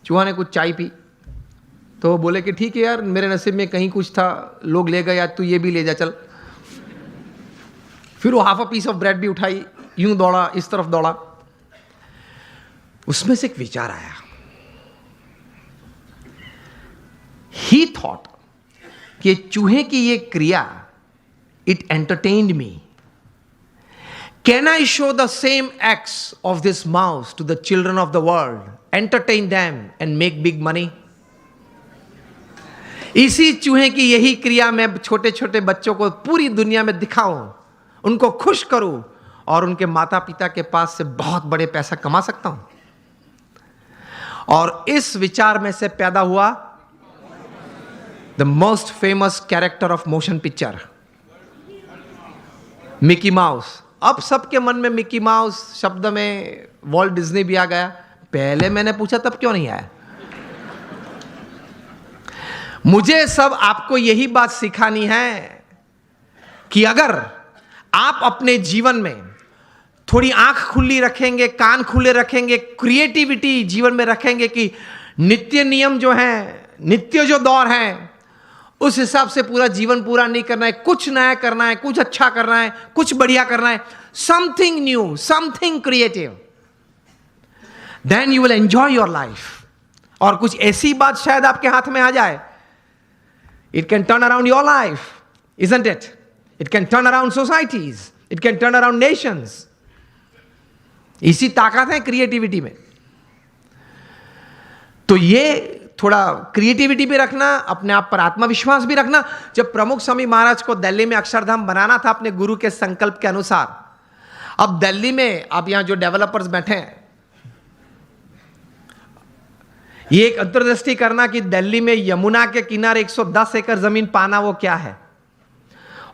चूहा ने कुछ चाय पी, तो बोले कि ठीक है यार, मेरे नसीब में कहीं कुछ था, लोग ले गए, आज तू ये भी ले जा चल। फिर वो half a piece of bread भी उठाई, यूं दौड़ा, इस तरफ दौड़ा। उसमें से एक विचार आया। ही थॉट कि चूहे की ये क्रिया, it entertained me. Can I show the same acts of this mouse to the children of the world, entertain them and make big money? इसी चूहे की यही क्रिया मैं छोटे छोटे बच्चों को पूरी दुनिया में दिखाऊं, उनको खुश करूं, और उनके माता पिता के पास से बहुत बड़े पैसा कमा सकता हूं। और इस विचार में से पैदा हुआ the most famous character of motion picture, Mickey mouse. अब सबके मन में मिकी माउस शब्द में वॉल्ट डिज्नी भी आ गया। पहले मैंने पूछा तब क्यों नहीं आया? मुझे सब आपको यही बात सिखानी है कि अगर आप अपने जीवन में थोड़ी आंख खुली रखेंगे, कान खुले रखेंगे, क्रिएटिविटी जीवन में रखेंगे कि नित्य नियम जो है, नित्य जो दौर है, उस हिसाब से पूरा जीवन पूरा नहीं करना है, कुछ नया करना है, कुछ अच्छा करना है, कुछ बढ़िया करना है, something new, something creative, then you will enjoy your life. और कुछ ऐसी बात शायद आपके हाथ में आ जाए, it can turn around your life, isn't it? It can turn around societies, it can turn around Nations. इसी ताकत है क्रिएटिविटी में। तो ये थोड़ा क्रिएटिविटी भी रखना, अपने आप पर आत्मविश्वास भी रखना। जब प्रमुख स्वामी महाराज को दिल्ली में अक्षरधाम बनाना था अपने गुरु के संकल्प के अनुसार, अब दिल्ली में आप यहां जो डेवलपर्स बैठे हैं, ये एक अंतर्दृष्टि करना कि दिल्ली में यमुना के किनारे 110 एकड़ जमीन पाना वो क्या है,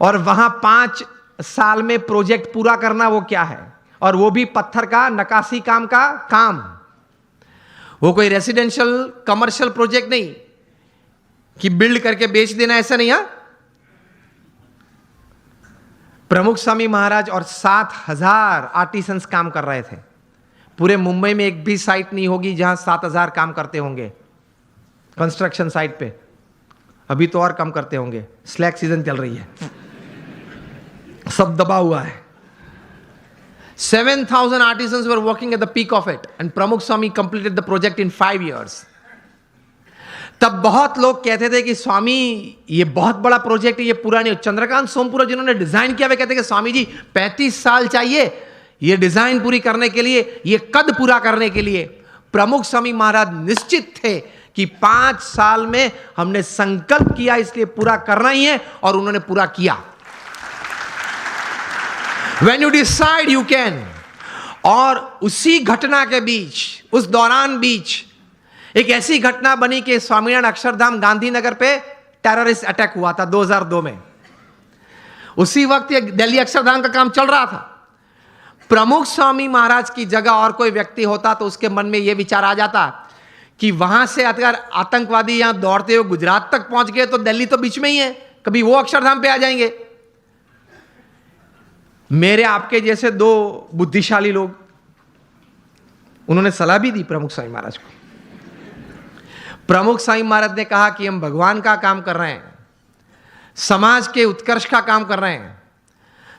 और वहां 5 साल में प्रोजेक्ट पूरा करना वो क्या है, और वो भी पत्थर का नक्काशी काम का काम। वो कोई रेसिडेंशियल कमर्शियल प्रोजेक्ट नहीं कि बिल्ड करके बेच देना, ऐसा नहीं। है प्रमुख स्वामी महाराज और 7,000 आर्टिसंस काम कर रहे थे। पूरे मुंबई में एक भी साइट नहीं होगी जहां 7,000 काम करते होंगे कंस्ट्रक्शन साइट पे। अभी तो और कम करते होंगे, स्लैक सीजन चल रही है, सब दबा हुआ है। 7,000 artisans were working at the peak of it, and Pramukh Swami completed the project in 5 years. तब बहुत लोग कहते थे कि स्वामी ये बहुत बड़ा प्रोजेक्ट है, ये पूरा नहीं। चंद्रकांत सोमपुरा जिन्होंने डिजाइन किया, वे कहते कि स्वामी जी 35 साल चाहिए ये डिजाइन पूरी करने के लिए, ये कद पूरा करने के लिए। प्रमुख स्वामी महाराज निश्चित थे कि 5 साल में हमने संकल्प किया, इसलिए पूरा करना ही है, और उन्होंने पूरा किया। When you decide you can। और उसी घटना के बीच, उस दौरान बीच एक ऐसी घटना बनी कि स्वामीनारायण अक्षरधाम गांधीनगर पे टेररिस्ट अटैक हुआ था 2002 में। उसी वक्त ये दिल्ली अक्षरधाम का काम चल रहा था। प्रमुख स्वामी महाराज की जगह और कोई व्यक्ति होता तो उसके मन में यह विचार आ जाता कि वहां से अगर आतंकवादी यहां दौड़ते हुए गुजरात तक पहुंच गए तो दिल्ली तो बीच में ही है, कभी वो अक्षरधाम पे आ जाएंगे। मेरे आपके जैसे 2 बुद्धिशाली लोग उन्होंने सलाह भी दी प्रमुख स्वामी महाराज को। प्रमुख स्वामी महाराज ने कहा कि हम भगवान का काम कर रहे हैं, समाज के उत्कर्ष का काम कर रहे हैं,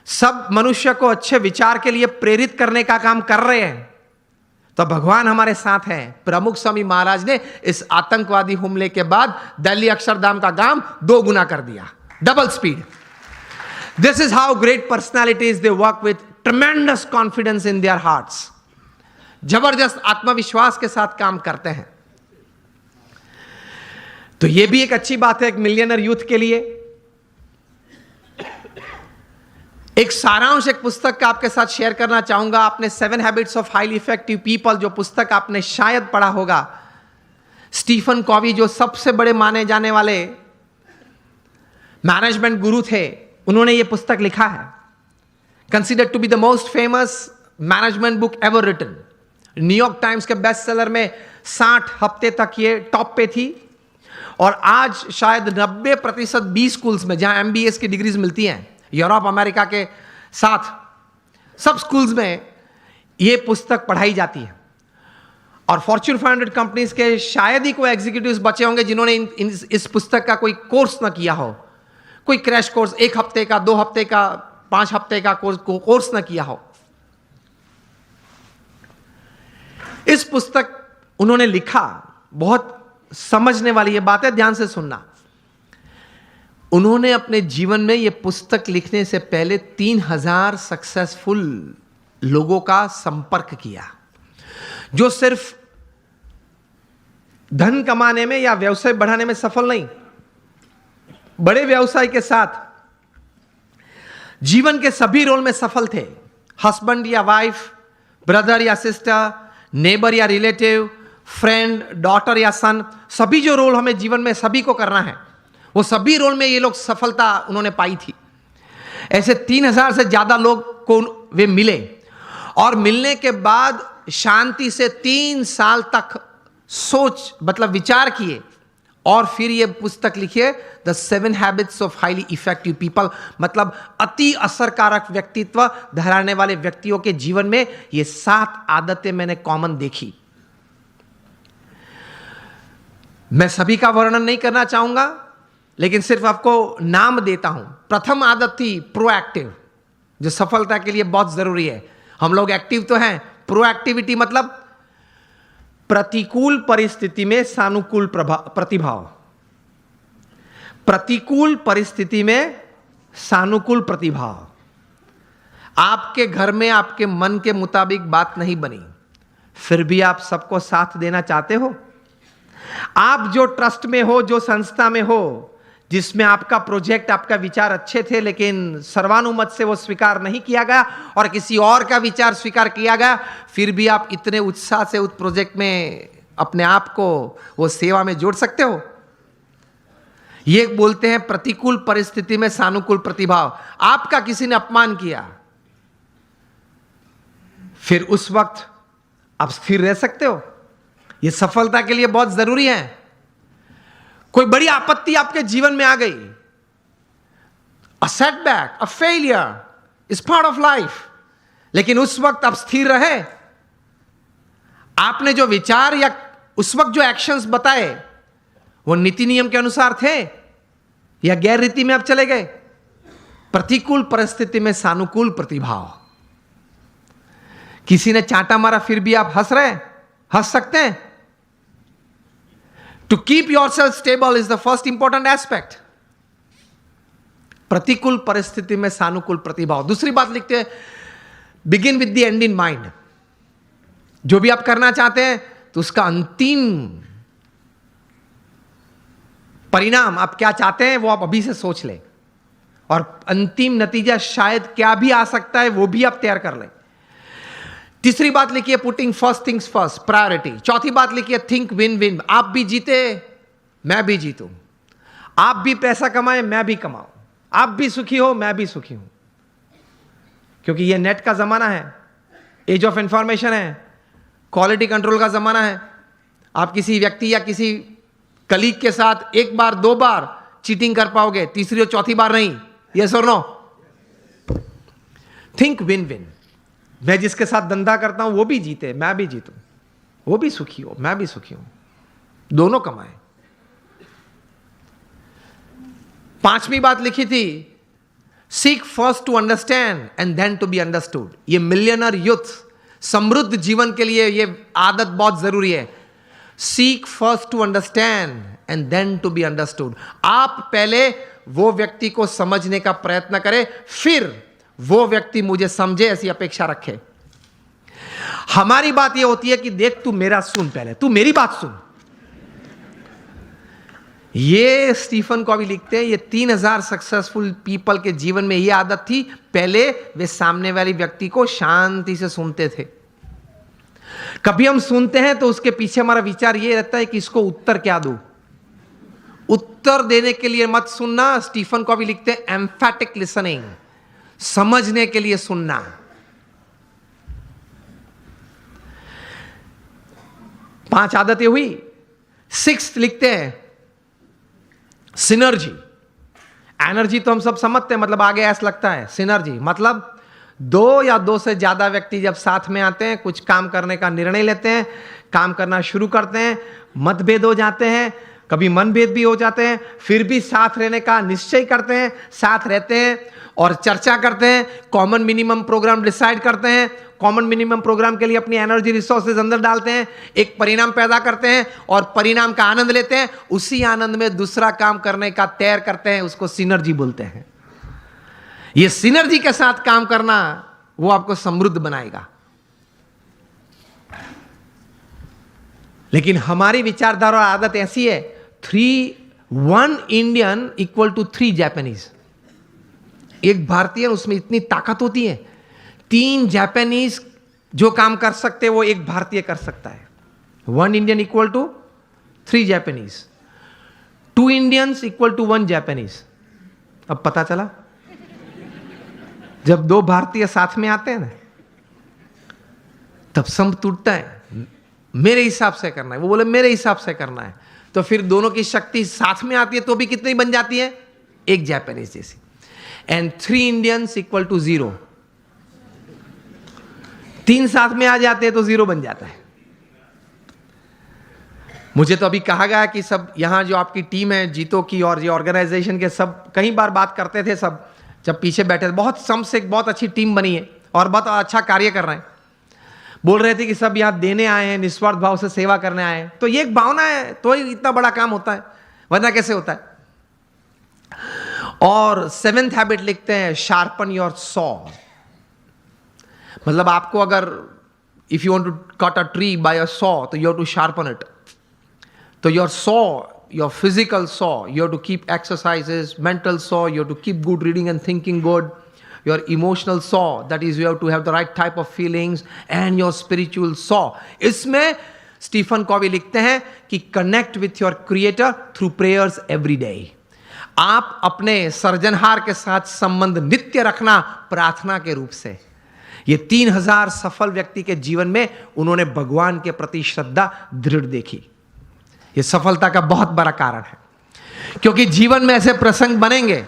सब मनुष्य को अच्छे विचार के लिए प्रेरित करने का काम कर रहे हैं, तो भगवान हमारे साथ हैं। प्रमुख स्वामी महाराज ने इस आतंकवादी हमले के बाद दिल्ली अक्षरधाम का काम 2 गुना कर दिया, double speed. This is how great personalities they work with ट्रेमेंडस confidence in their hearts. जबरदस्त आत्मविश्वास के साथ काम करते हैं। तो यह भी एक अच्छी बात है एक मिलियनर यूथ के लिए। एक सारांश एक पुस्तक का आपके साथ शेयर करना चाहूंगा। आपने 7 habits of highly effective people जो पुस्तक आपने शायद पढ़ा होगा, स्टीफन कॉवी जो सबसे बड़े माने जाने वाले मैनेजमेंट गुरु थे, उन्होंने यह पुस्तक लिखा है। Considered to be the most famous management book ever written. New York Times के बेस्ट सेलर में 60 हफ्ते तक ये टॉप पे थी, और आज शायद 90% बी स्कूल्स में जहां MBA की डिग्रीज मिलती हैं यूरोप अमेरिका के साथ, सब स्कूल्स में ये पुस्तक पढ़ाई जाती है। और फॉर्च्यून 500 कंपनीज के शायद ही कोई एग्जीक्यूटिव्स बचे होंगे जिन्होंने इस पुस्तक का कोई कोर्स ना किया हो, कोई क्रैश कोर्स 1 हफ्ते का, 2 हफ्ते का, 5 हफ्ते का कोर्स ना किया हो। इस पुस्तक उन्होंने लिखा, बहुत समझने वाली ये बात है, ध्यान से सुनना। उन्होंने अपने जीवन में यह पुस्तक लिखने से पहले 3000 सक्सेसफुल लोगों का संपर्क किया, जो सिर्फ धन कमाने में या व्यवसाय बढ़ाने में सफल नहीं, बड़े व्यवसाय के साथ जीवन के सभी रोल में सफल थे। हस्बैंड या वाइफ, ब्रदर या सिस्टर, नेबर या रिलेटिव, फ्रेंड, डॉटर या सन, सभी जो रोल हमें जीवन में सभी को करना है, वो सभी रोल में ये लोग सफलता उन्होंने पाई थी। ऐसे 3000 से ज्यादा लोग को वे मिले, और मिलने के बाद शांति से 3 साल तक मतलब विचार किए, और फिर ये पुस्तक लिखिए, the 7 habits of highly effective people. मतलब अति असरकारक व्यक्तित्व धराने वाले व्यक्तियों के जीवन में ये 7 आदतें मैंने कॉमन देखी। मैं सभी का वर्णन नहीं करना चाहूंगा, लेकिन सिर्फ आपको नाम देता हूं। प्रथम आदत थी प्रोएक्टिव, जो सफलता के लिए बहुत जरूरी है। हम लोग एक्टिव तो हैं, प्रोएक्टिविटी मतलब प्रतिकूल परिस्थिति में सानुकूल प्रतिभाव। प्रतिकूल परिस्थिति में सानुकूल प्रतिभाव। आपके घर में आपके मन के मुताबिक बात नहीं बनी, फिर भी आप सबको साथ देना चाहते हो। आप जो ट्रस्ट में हो, जो संस्था में हो, जिसमें आपका प्रोजेक्ट, आपका विचार अच्छे थे, लेकिन सर्वानुमत से वो स्वीकार नहीं किया गया और किसी और का विचार स्वीकार किया गया, फिर भी आप इतने उत्साह से उस प्रोजेक्ट में अपने आप को वो सेवा में जोड़ सकते हो। ये बोलते हैं प्रतिकूल परिस्थिति में सानुकूल प्रतिभाव। आपका किसी ने अपमान किया, फिर उस वक्त आप स्थिर रह सकते हो। यह सफलता के लिए बहुत जरूरी है। कोई बड़ी आपत्ति आपके जीवन में आ गई, a setback, a failure is part of life, लेकिन उस वक्त आप स्थिर रहे। आपने जो विचार या उस वक्त जो एक्शंस बताए वो नीति नियम के अनुसार थे या गैर रीति में आप चले गए। प्रतिकूल परिस्थिति में सानुकूल प्रतिभाव। किसी ने चांटा मारा, फिर भी आप हंस सकते हैं। To keep yourself stable is the first important aspect. प्रतिकूल परिस्थिति में सानुकूल प्रतिभाव। दूसरी बात लिखते हैं, begin with the end in mind. जो भी आप करना चाहते हैं तो उसका अंतिम परिणाम आप क्या चाहते हैं वो आप अभी से सोच लें, और अंतिम नतीजा शायद क्या भी आ सकता है वो भी आप तैयार कर लें। तीसरी बात लिखिए, putting first things first, priority. चौथी बात लिखिए, थिंक विन विन। आप भी जीते, मैं भी जीतूं। आप भी पैसा कमाएं, मैं भी कमाऊं। आप भी सुखी हो, मैं भी सुखी हूं। क्योंकि यह नेट का जमाना है, एज ऑफ इंफॉर्मेशन है, क्वालिटी कंट्रोल का जमाना है। आप किसी व्यक्ति या किसी कलीग के साथ 1 बार 2 बार चीटिंग कर पाओगे, तीसरी और चौथी बार नहीं। यस और नो? Think win win. मैं जिसके साथ धंधा करता हूं वो भी जीते, मैं भी जीतूं। वो भी सुखी हो, मैं भी सुखी हूं, दोनों कमाए। पांचवी बात लिखी थी, seek first to understand and then to be understood. ये मिलियनर यूथ समृद्ध जीवन के लिए ये आदत बहुत जरूरी है। Seek first to understand and then to be understood. आप पहले वो व्यक्ति को समझने का प्रयत्न करें, फिर वो व्यक्ति मुझे समझे, ऐसी अपेक्षा रखे। हमारी बात ये होती है कि देख तू मेरा सुन, पहले तू मेरी बात सुन। ये स्टीफन कॉवी लिखते हैं, ये 3000 सक्सेसफुल पीपल के जीवन में ये आदत थी, पहले वे सामने वाले व्यक्ति को शांति से सुनते थे। कभी हम सुनते हैं तो उसके पीछे हमारा विचार ये रहता है कि इसको उत्तर क्या दूं। उत्तर देने के लिए मत सुनना। स्टीफन कॉवी लिखते हैं एम्फैटिक लिसनिंग, समझने के लिए सुनना। पांच आदतें हुई। 6 लिखते हैं सिनर्जी। एनर्जी तो हम सब समझते हैं, मतलब आगे ऐसा लगता है। सिनर्जी मतलब 2 या 2 से ज्यादा व्यक्ति जब साथ में आते हैं, कुछ काम करने का निर्णय लेते हैं, काम करना शुरू करते हैं, मतभेद हो जाते हैं, कभी मनभेद भी हो जाते हैं, फिर भी साथ रहने का निश्चय करते हैं, साथ रहते हैं और चर्चा करते हैं, कॉमन मिनिमम प्रोग्राम डिसाइड करते हैं, कॉमन मिनिमम प्रोग्राम के लिए अपनी एनर्जी रिसोर्सेज अंदर डालते हैं, एक परिणाम पैदा करते हैं और परिणाम का आनंद लेते हैं। उसी आनंद में दूसरा काम करने का तैयार करते हैं, उसको सिनर्जी बोलते हैं। ये सिनर्जी के साथ काम करना वो आपको समृद्ध बनाएगा। लेकिन हमारी विचारधारा और आदत ऐसी है, 1 इंडियन इक्वल टू 3 जापानीज। एक भारतीय, उसमें इतनी ताकत होती है, 3 जापानीज जो काम कर सकते हैं वो एक भारतीय कर सकता है। 1 Indian equal to 3 Japanese, 2 Indians equal to 1 Japanese. अब पता चला, जब 2 भारतीय साथ में आते हैं ना, तब संप टूटता है। मेरे हिसाब से करना है, वो बोले मेरे हिसाब से करना है, तो फिर दोनों की शक्ति साथ में आती है तो भी कितनी बन जाती है, एक जापानीज जैसी। And 3 Indians equal to 0। 3 साथ में आ जाते हैं तो 0 बन जाता है। मुझे तो अभी कहा गया कि सब यहां जो आपकी टीम है जीतो की और ये ऑर्गेनाइजेशन के, सब कई बार बात करते थे, सब जब पीछे बैठे थे, बहुत सम से बहुत अच्छी टीम बनी है और बहुत अच्छा कार्य कर रहे हैं। बोल रहे थे कि सब यहां देने आए हैं, निस्वार्थ भाव से सेवा करने आए हैं। तो ये एक भावना है तो ही इतना बड़ा काम होता है, वरना कैसे होता है। और 7th हैबिट लिखते हैं शार्पन योर सॉ। मतलब आपको अगर if you want to cut a tree by a saw तो you have to sharpen it. तो your saw, your physical saw, you have to keep exercises, mental saw, you have to keep good reading and thinking good. Your emotional saw, that is you have to have the right type of feelings, and your spiritual saw. इसमें स्टीफन कॉवी लिखते हैं कि connect with your creator through prayers every day. आप अपने सर्जनहार के साथ संबंध नित्य रखना प्रार्थना के रूप से। ये 3000 सफल व्यक्ति के जीवन में उन्होंने भगवान के प्रति श्रद्धा दृढ़ देखी। ये सफलता का बहुत बड़ा कारण है, क्योंकि जीवन में ऐसे प्रसंग बनेंगे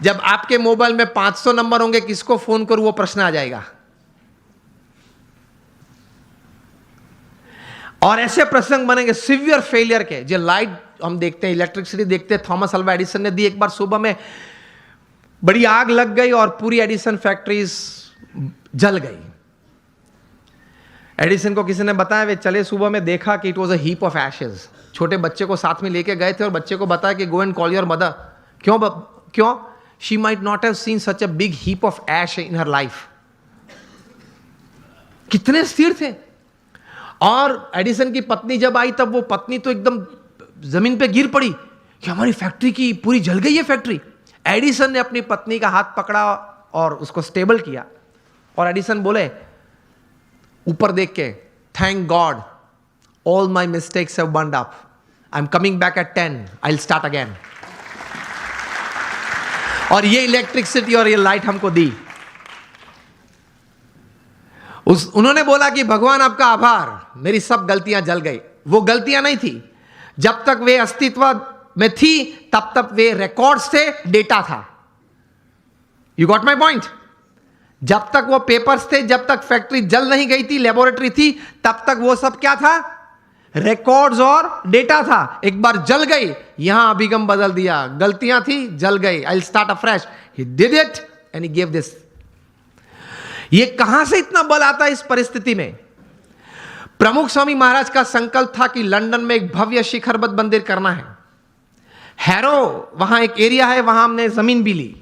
जब आपके मोबाइल में 500 नंबर होंगे, किसको फोन करूं वो प्रश्न आ जाएगा। और ऐसे प्रसंग बनेंगे सिवियर फेलियर के, जो लाइट हम देखते हैं, इलेक्ट्रिसिटी देखते हैं, थॉमस अल्वा एडिसन ने दी। एक बार सुबह में बड़ी आग लग गई और पूरी एडिसन फैक्ट्रीज जल गई। एडिसन को किसी ने बताया, वे चले सुबह में, देखा कि it was a heap of Ashes. छोटे बच्चे को साथ में लेके गए थे और बच्चे को बताया कि go and call your mother. क्यों? She might not have seen such a big heap of ash in her life. कितने स्थिर थे। और एडिसन की पत्नी जब आई, तब वो पत्नी तो एकदम जमीन पे गिर पड़ी कि हमारी फैक्ट्री की पूरी जल गई है फैक्ट्री। एडिसन ने अपनी पत्नी का हाथ पकड़ा और उसको स्टेबल किया, और एडिसन बोले ऊपर देख के, thank God all my mistakes have burned up, I am coming back at 10, I will start again. और ये इलेक्ट्रिसिटी और ये लाइट हमको दी। उन्होंने बोला कि भगवान आपका आभार, मेरी सब गलतियां जल गई। वो गलतियां नहीं थी, जब तक वे अस्तित्व में थी तब तक वे रिकॉर्ड्स थे, डेटा था। You got my point. जब तक वो पेपर्स थे, जब तक फैक्ट्री जल नहीं गई थी, लेबोरेटरी थी, तब तक वो सब क्या था? रिकॉर्ड्स और डेटा था। एक बार जल गई, यहां अभिगम बदल दिया, गलतियां थी, जल गई, I will start afresh. He did it and he give this. ये कहां से इतना बल आता है इस परिस्थिति में? प्रमुख स्वामी महाराज का संकल्प था कि लंदन में एक भव्य शिखरबद्ध मंदिर करना है। हैरो वहां एक एरिया है, वहां हमने जमीन भी ली,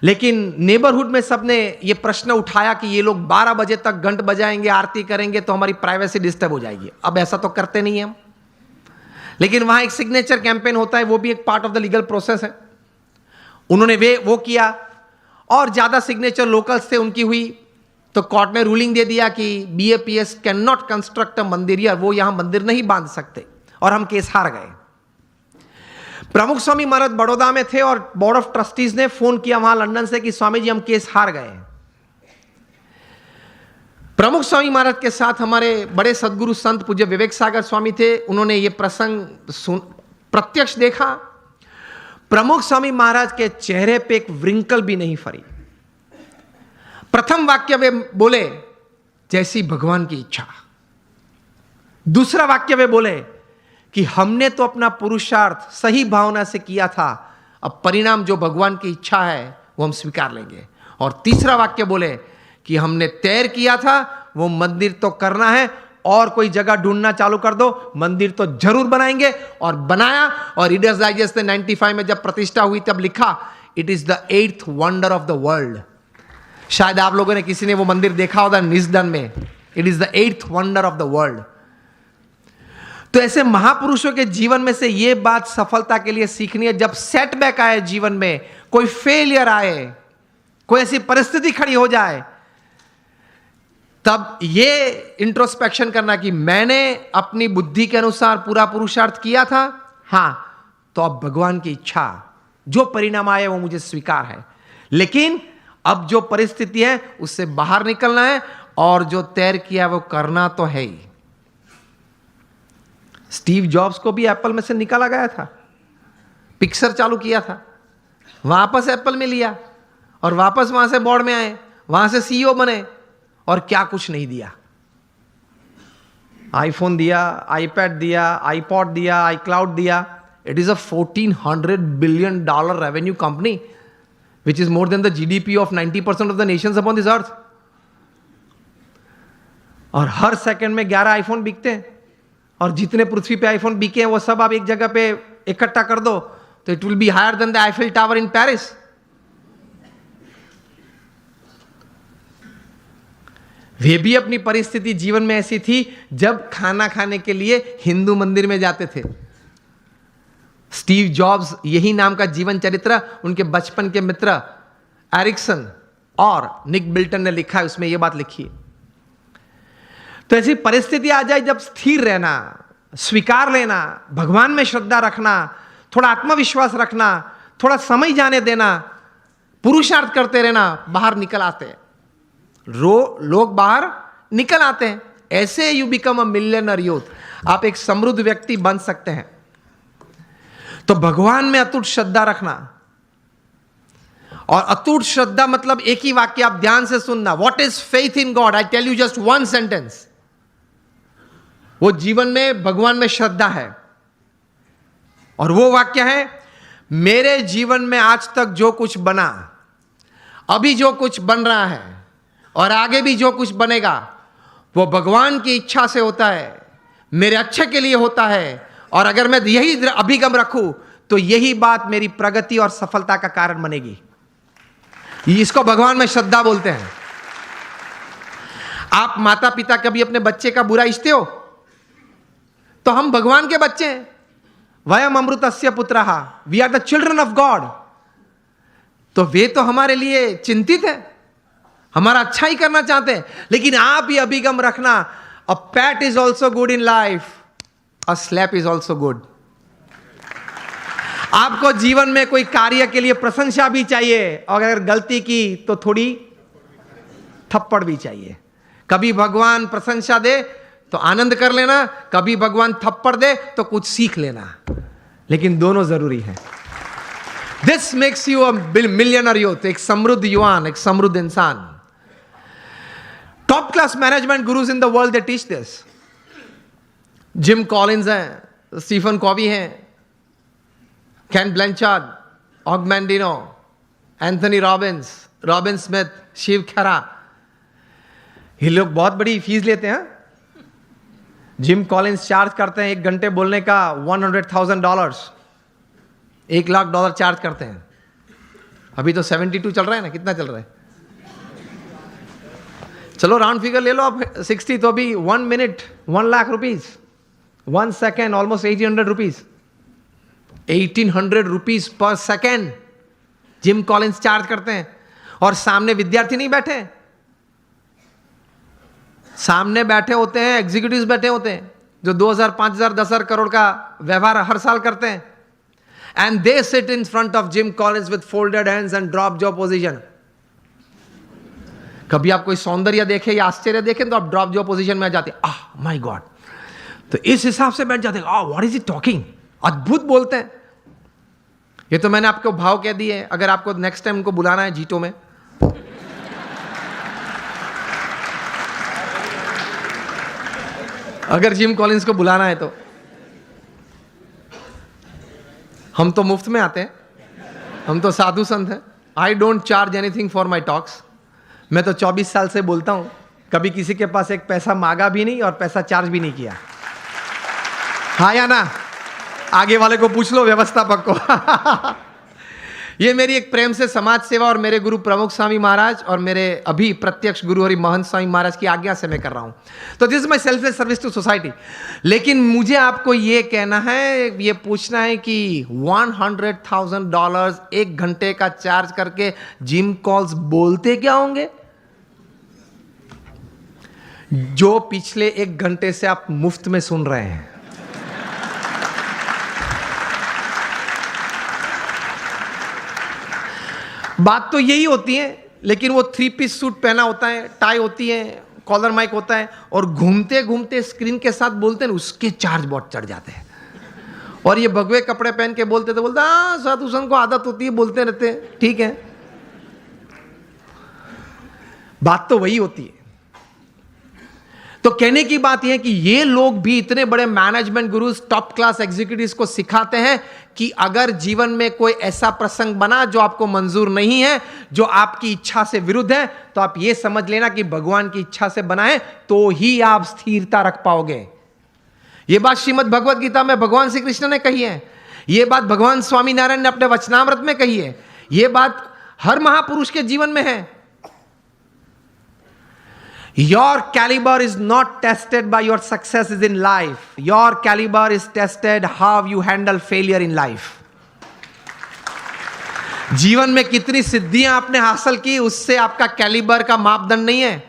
लेकिन नेबरहुड में सबने ये प्रश्न उठाया कि ये लोग 12 बजे तक घंट बजाएंगे, आरती करेंगे, तो हमारी प्राइवेसी डिस्टर्ब हो जाएगी। अब ऐसा तो करते नहीं हम, लेकिन वहां एक सिग्नेचर कैंपेन होता है, वो भी एक part of the legal process है। उन्होंने वो किया और ज्यादा सिग्नेचर लोकल्स थे उनकी हुई, तो कोर्ट ने रूलिंग दे दिया कि BAPS can not construct a मंदिर, या वो यहां मंदिर नहीं बांध सकते, और हम केस हार गए। प्रमुख स्वामी महाराज बड़ौदा में थे और बोर्ड ऑफ ट्रस्टीज ने फोन किया वहां लंदन से कि स्वामी जी हम केस हार गए। प्रमुख स्वामी महाराज के साथ हमारे बड़े सदगुरु संत पूज्य विवेक सागर स्वामी थे। उन्होंने ये प्रसंग प्रत्यक्ष देखा। प्रमुख स्वामी महाराज के चेहरे पे एक व्रिंकल भी नहीं फरी। प्रथम वाक्य वे बोले, जैसी भगवान की इच्छा। दूसरा वाक्य वे बोले कि हमने तो अपना पुरुषार्थ सही भावना से किया था, अब परिणाम जो भगवान की इच्छा है वो हम स्वीकार लेंगे। और तीसरा वाक्य बोले कि हमने तैर किया था, वो मंदिर तो करना है, और कोई जगह ढूंढना चालू कर दो, मंदिर तो जरूर बनाएंगे। और बनाया, और रीडर्स डाइजेस्ट ने 95 में जब प्रतिष्ठा हुई तब लिखा, it is the 8th wonder of the world. शायद आप लोगों ने किसी ने वो मंदिर देखा होगा निस्दन में, it is the 8th wonder of the world. तो ऐसे महापुरुषों के जीवन में से ये बात सफलता के लिए सीखनी है। जब सेटबैक आए जीवन में, कोई फेलियर आए, कोई ऐसी परिस्थिति खड़ी हो जाए, तब ये इंट्रोस्पेक्शन करना कि मैंने अपनी बुद्धि के अनुसार पूरा पुरुषार्थ किया था, हां, तो अब भगवान की इच्छा, जो परिणाम आए वो मुझे स्वीकार है, लेकिन अब जो परिस्थिति है उससे बाहर निकलना है, और जो तैर किया वो करना तो है ही। स्टीव जॉब्स को भी एप्पल में से निकाला गया था, पिक्सर चालू किया था, वापस एप्पल में लिया, और वापस वहां से बोर्ड में आए, वहां से CEO बने, और क्या कुछ नहीं दिया। आईफोन दिया, आईपैड दिया, आईपॉड दिया, आईक्लाउड दिया। It is a $1400 billion revenue company, which is more than the GDP of 90% of the nations upon this earth. और हर सेकंड में 11 आईफोन बिकते हैं, और जितने पृथ्वी पे आईफोन बिके हैं वो सब आप एक जगह पे इकट्ठा कर दो तो it will be higher than the Eiffel tower in Paris. वे भी अपनी परिस्थिति जीवन में ऐसी थी जब खाना खाने के लिए हिंदू मंदिर में जाते थे। स्टीव जॉब्स, यही नाम का जीवन चरित्र उनके बचपन के मित्र एरिक्सन और निक बिल्टन ने लिखा है, उसमें यह बात लिखी है। तो ऐसी परिस्थिति आ जाए जब स्थिर रहना, स्वीकार लेना, भगवान में श्रद्धा रखना, थोड़ा आत्मविश्वास रखना, थोड़ा समय जाने देना, पुरुषार्थ करते रहना, बाहर निकल आते हैं। लोग बाहर निकल आते हैं। ऐसे you become a millionaire youth. आप एक समृद्ध व्यक्ति बन सकते हैं। तो भगवान में अटूट श्रद्धा रखना, और अटूट श्रद्धा मतलब एक ही वाक्य आप ध्यान से सुनना, what is faith in God? I tell you just one sentence. वो जीवन में भगवान में श्रद्धा है, और वो वाक्य है, मेरे जीवन में आज तक जो कुछ बना, अभी जो कुछ बन रहा है और आगे भी जो कुछ बनेगा, वो भगवान की इच्छा से होता है, मेरे अच्छे के लिए होता है। और अगर मैं यही अभिगम रखूं तो यही बात मेरी प्रगति और सफलता का कारण बनेगी। इसको भगवान में श्रद्धा बोलते हैं। आप माता पिता कभी अपने बच्चे का बुरा इच्छते हो? तो हम भगवान के बच्चे हैं। वयम अमृतस्य पुत्रः, we are the children of God. तो वे तो हमारे लिए चिंतित है, हमारा अच्छा ही करना चाहते हैं। लेकिन आप ये अभिगम रखना, a pat is also good in life, a slap is also good. आपको जीवन में कोई कार्य के लिए प्रशंसा भी चाहिए, और अगर गलती की तो थोड़ी थप्पड़ भी चाहिए। कभी भगवान प्रशंसा दे तो आनंद कर लेना, कभी भगवान थप्पड़ दे तो कुछ सीख लेना, लेकिन दोनों जरूरी है। This makes you a millionaire youth, एक समृद्ध युवान, एक समृद्ध इंसान। Class management gurus in the world they teach this. Jim Collins हैं, स्टीफन कॉवी हैं, Ken Blanchard, Og Mandino, Anthony Robbins, Robin Smith, Shiv Khera, ये लोग बहुत बड़ी फीस लेते हैं. जिम कॉलिंस चार्ज करते हैं 1 घंटे बोलने का $100,000, $1,00,000 चार्ज करते हैं. अभी तो 72 चल रहा है ना, कितना चल रहा है? चलो राउंड फिगर ले लो आप 60, तो अभी 1 मिनट ₹1,00,000, 1 सेकेंड ऑलमोस्ट ₹1,800, ₹1,800 पर सेकेंड जिम कॉलिंस चार्ज करते हैं. और सामने विद्यार्थी नहीं बैठे, सामने बैठे होते हैं एग्जीक्यूटिव्स बैठे होते हैं जो 2,000, 5,000, 10,000 करोड़ का व्यवहार हर साल करते हैं. And they sit in front of gym Collins with folded hands and drop jaw position. कभी आप कोई सौंदर्य देखे या आश्चर्य देखें तो आप ड्रॉप जॉ पोजीशन में आ जाते हैं. आह माय गॉड, तो इस हिसाब से बैठ जाते हैं. व्हाट इज इट टॉकिंग, अद्भुत बोलते हैं. ये तो मैंने आपको भाव कह दिए. अगर आपको नेक्स्ट टाइम उनको बुलाना है जीटो में, अगर जिम कॉलिंस को बुलाना है तो हम तो मुफ्त में आते हैं, हम तो साधु संत हैं. I don't charge anything for my talks. मैं तो 24 साल से बोलता हूं, कभी किसी के पास एक पैसा मांगा भी नहीं और पैसा चार्ज भी नहीं किया. हाँ या ना? आगे वाले को पूछ लो, व्यवस्थापक को. ये मेरी एक प्रेम से समाज सेवा और मेरे गुरु प्रमुख स्वामी महाराज और मेरे अभी प्रत्यक्ष गुरु हरि महंत स्वामी महाराज की आज्ञा से मैं कर रहा हूं. तो this is my selfless service to society. लेकिन मुझे आपको ये कहना है, ये पूछना है कि $100,000 1 घंटे का चार्ज करके जिम कॉल्स बोलते क्या होंगे, जो पिछले 1 घंटे से आप मुफ्त में सुन रहे हैं. बात तो यही होती है, लेकिन वो 3 पीस सूट पहना होता है, टाई होती है, कॉलर माइक होता है, और घूमते घूमते स्क्रीन के साथ बोलते हैं, उसके चार्ज बहुत चढ़ जाते हैं. और ये भगवे कपड़े पहन के बोलते तो बोलते हाँ साधु संत को आदत होती है, बोलते रहते हैं, ठीक है. बात तो वही होती है. तो कहने की बात यह है कि ये लोग भी इतने बड़े management gurus, top class executives को सिखाते हैं कि अगर जीवन में कोई ऐसा प्रसंग बना जो आपको मंजूर नहीं है, जो आपकी इच्छा से विरुद्ध है, तो आप ये समझ लेना कि भगवान की इच्छा से बना है, तो ही आप स्थिरता रख पाओगे. यह बात श्रीमद् भगवद गीता में भगवान श्री कृष्ण ने कही है. यह बात भगवान स्वामी नारायण ने अपने वचनामृत में कही है. यह बात हर महापुरुष के जीवन में है. Your caliber is not tested by your successes in life. Your caliber is tested how you handle failure in life. जीवन में कितनी सिद्धियां आपने हासिल की, उससे आपका कैलिबर का मापदंड नहीं है.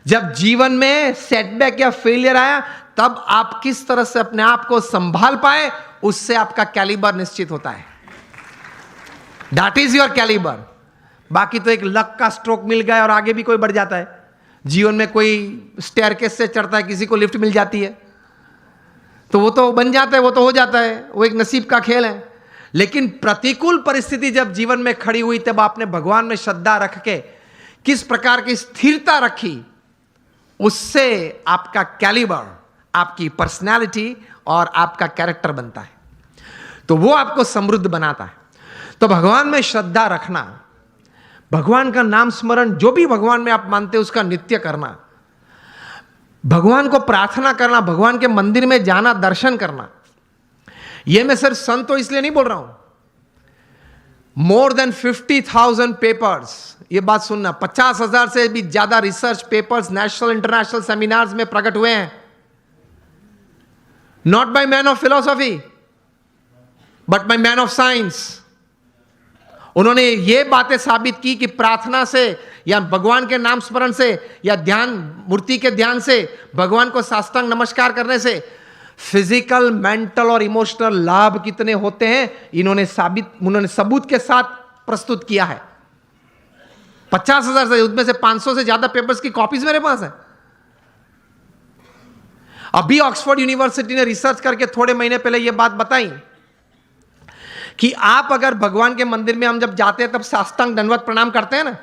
जब जीवन में सेटबैक या फेलियर आया, तब आप किस तरह से अपने आप को संभाल पाए, उससे आपका कैलिबर निश्चित होता है. That is your caliber. बाकी तो एक लक का स्ट्रोक मिल गया और आगे भी कोई बढ़ जाता है. जीवन में कोई स्टेयरकेस से चढ़ता है, किसी को लिफ्ट मिल जाती है, तो वो तो बन जाता है, वो तो हो जाता है, वो एक नसीब का खेल है. लेकिन प्रतिकूल परिस्थिति जब जीवन में खड़ी हुई, तब आपने भगवान में श्रद्धा रख के किस प्रकार की स्थिरता रखी, उससे आपका कैलिबर, आपकी पर्सनैलिटी और आपका कैरेक्टर बनता है. तो वो आपको समृद्ध बनाता है. तो भगवान में श्रद्धा रखना, भगवान का नाम स्मरण, जो भी भगवान में आप मानते हैं उसका नित्य करना, भगवान को प्रार्थना करना, भगवान के मंदिर में जाना, दर्शन करना. यह मैं सिर्फ संत तो इसलिए नहीं बोल रहा हूं. मोर देन 50,000 पेपर्स, यह बात सुनना, 50,000 से भी ज्यादा research papers national international seminars में प्रकट हुए हैं. Not by man of philosophy but by man of science. उन्होंने ये बातें साबित की कि प्रार्थना से या भगवान के नाम स्मरण से या ध्यान, मूर्ति के ध्यान से, भगवान को साष्टांग नमस्कार करने से फिजिकल, मेंटल और इमोशनल लाभ कितने होते हैं, उन्होंने सबूत के साथ प्रस्तुत किया है. 50,000 से, उसमें से 500 से ज्यादा पेपर्स की कॉपीज मेरे पास है. अभी ऑक्सफोर्ड यूनिवर्सिटी ने रिसर्च करके थोड़े महीने पहले यह बात बताई कि आप अगर भगवान के मंदिर में हम जब जाते हैं तब साष्टांग दंडवत प्रणाम करते हैं ना,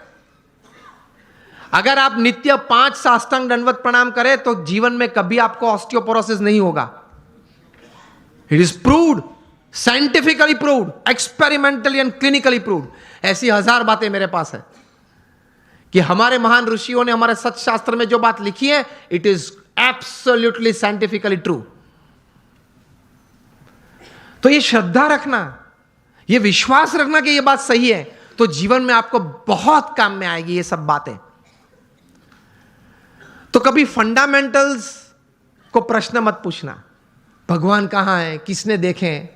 अगर आप नित्य 5 साष्टांग दंडवत प्रणाम करें तो जीवन में कभी आपको ऑस्टियोपोरोसिस नहीं होगा। It is proved, scientifically proved, experimentally and clinically proved. ऐसी 1000 बातें मेरे पास है कि हमारे महान ऋषियों ने हमारे सच शास्त्र में जो बात लिखी है, it is absolutely scientifically true. तो ये श्रद्धा रखना, ये विश्वास रखना कि ये बात सही है, तो जीवन में आपको बहुत काम में आएगी ये सब बातें। तो कभी फंडामेंटल्स को प्रश्न मत पूछना, भगवान कहां है, किसने देखे।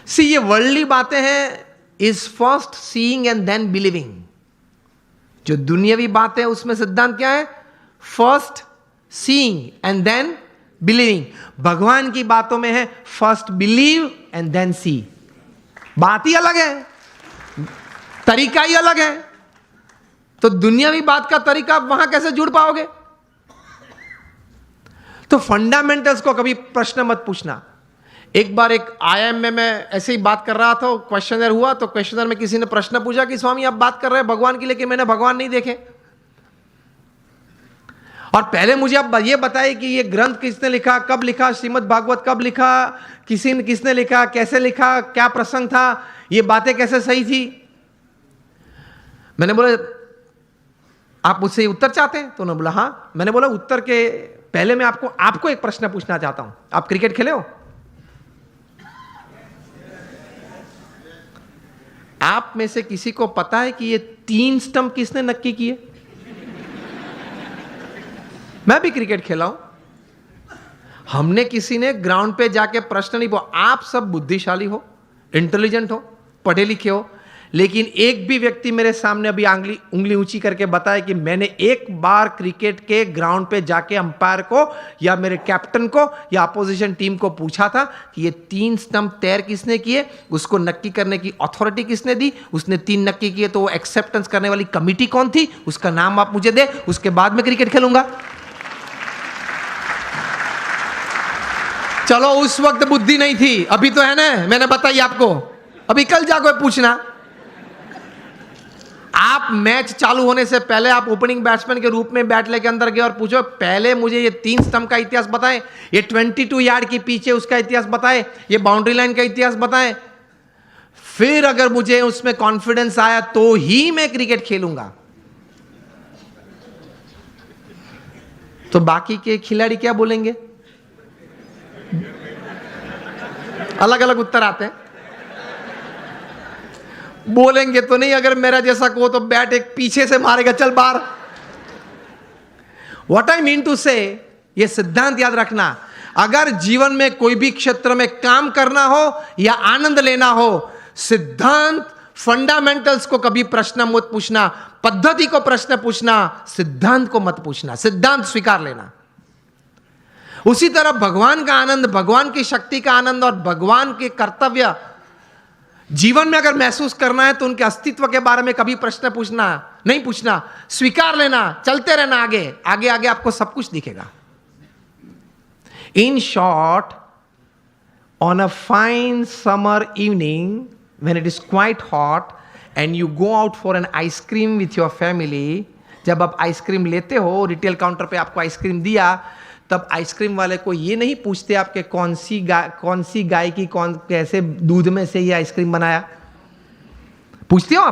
सी ये वर्ल्डली बातें हैं, is first seeing and then believing. जो दुनियावी बात है उसमें सिद्धांत क्या है? First seeing and then believing. भगवान की बातों में है first believe and then see. बात ही अलग है, तरीका ही अलग है। तो दुनियावी बात का तरीका आप वहां कैसे जुड़ पाओगे? तो फंडामेंटल्स को कभी प्रश्न मत पूछना। एक बार एक आईएम में मैं ऐसे ही बात कर रहा था, क्वेश्चनर हुआ, तो क्वेश्चनर में किसी ने प्रश्न पूछा कि स्वामी आप बात कर रहे हैं भगवान की, लेकिन मैंने भगवान नहीं देखे, और पहले मुझे आप ये बताइए कि ये ग्रंथ किसने लिखा, कब लिखा, श्रीमद् भागवत कब लिखा, किसने लिखा, कैसे लिखा, क्या प्रसंग था, ये बातें कैसे सही थी। मैंने बोला आप मुझसे उत्तर चाहते हैं? तो उन्होंने बोला हाँ। मैंने बोला उत्तर के पहले मैं आपको एक प्रश्न पूछना चाहता हूं। आप क्रिकेट खेले हो? आप में से किसी को पता है कि ये 3 स्टंप किसने नक्की किए? मैं भी क्रिकेट खेला हूं। हमने किसी ने ग्राउंड पे जाके प्रश्न नहीं पूछा। आप सब बुद्धिशाली हो, इंटेलिजेंट हो, पढ़े लिखे हो, लेकिन एक भी व्यक्ति मेरे सामने अभी उंगली ऊंची करके बताए कि मैंने एक बार क्रिकेट के ग्राउंड पे जाके अंपायर को या मेरे कैप्टन को या अपोजिशन टीम को पूछा था कि ये 3 स्टंप तैर किसने किए, उसको नक्की करने की अथॉरिटी किसने दी, उसने 3 नक्की किए तो वो एक्सेप्टेंस करने वाली कमिटी कौन थी, उसका नाम आप मुझे दे, उसके बाद मैं क्रिकेट खेलूंगा। चलो उस वक्त बुद्धि नहीं थी, अभी तो है ना, मैंने बताई आपको। अभी कल जाकर पूछना। आप मैच चालू होने से पहले आप ओपनिंग बैट्समैन के रूप में बैट लेके अंदर गए और पूछो पहले मुझे ये 3 स्टंप का इतिहास बताएं, ये 22 यार्ड के पीछे उसका इतिहास बताएं, ये बाउंड्री लाइन का इतिहास बताएं, फिर अगर मुझे उसमें कॉन्फिडेंस आया तो ही मैं क्रिकेट खेलूंगा। तो बाकी के खिलाड़ी क्या बोलेंगे? अलग अलग उत्तर आते हैं। बोलेंगे तो नहीं, अगर मेरा जैसा को तो बैट एक पीछे से मारेगा, चल बाहर। व्हाट आई मीन टू से, ये सिद्धांत याद रखना, अगर जीवन में कोई भी क्षेत्र में काम करना हो या आनंद लेना हो, सिद्धांत फंडामेंटल्स को कभी प्रश्न मत पूछना, पद्धति को प्रश्न पूछना, सिद्धांत को मत पूछना, सिद्धांत स्वीकार लेना। उसी तरह भगवान का आनंद, भगवान की शक्ति का आनंद और भगवान के कर्तव्य जीवन में अगर महसूस करना है तो उनके अस्तित्व के बारे में कभी प्रश्न पूछना नहीं पूछना, स्वीकार लेना, चलते रहना, आगे आगे आगे आपको सब कुछ दिखेगा। In short, on a fine summer evening when it is quite hot and you go out for an ice cream with your family, जब आप आइसक्रीम लेते हो, रिटेल काउंटर पे आपको आइसक्रीम दिया, तब आइसक्रीम वाले को ये नहीं पूछते आपके कौन सी गाय की कैसे दूध में से ये आइसक्रीम बनाया। पूछते हो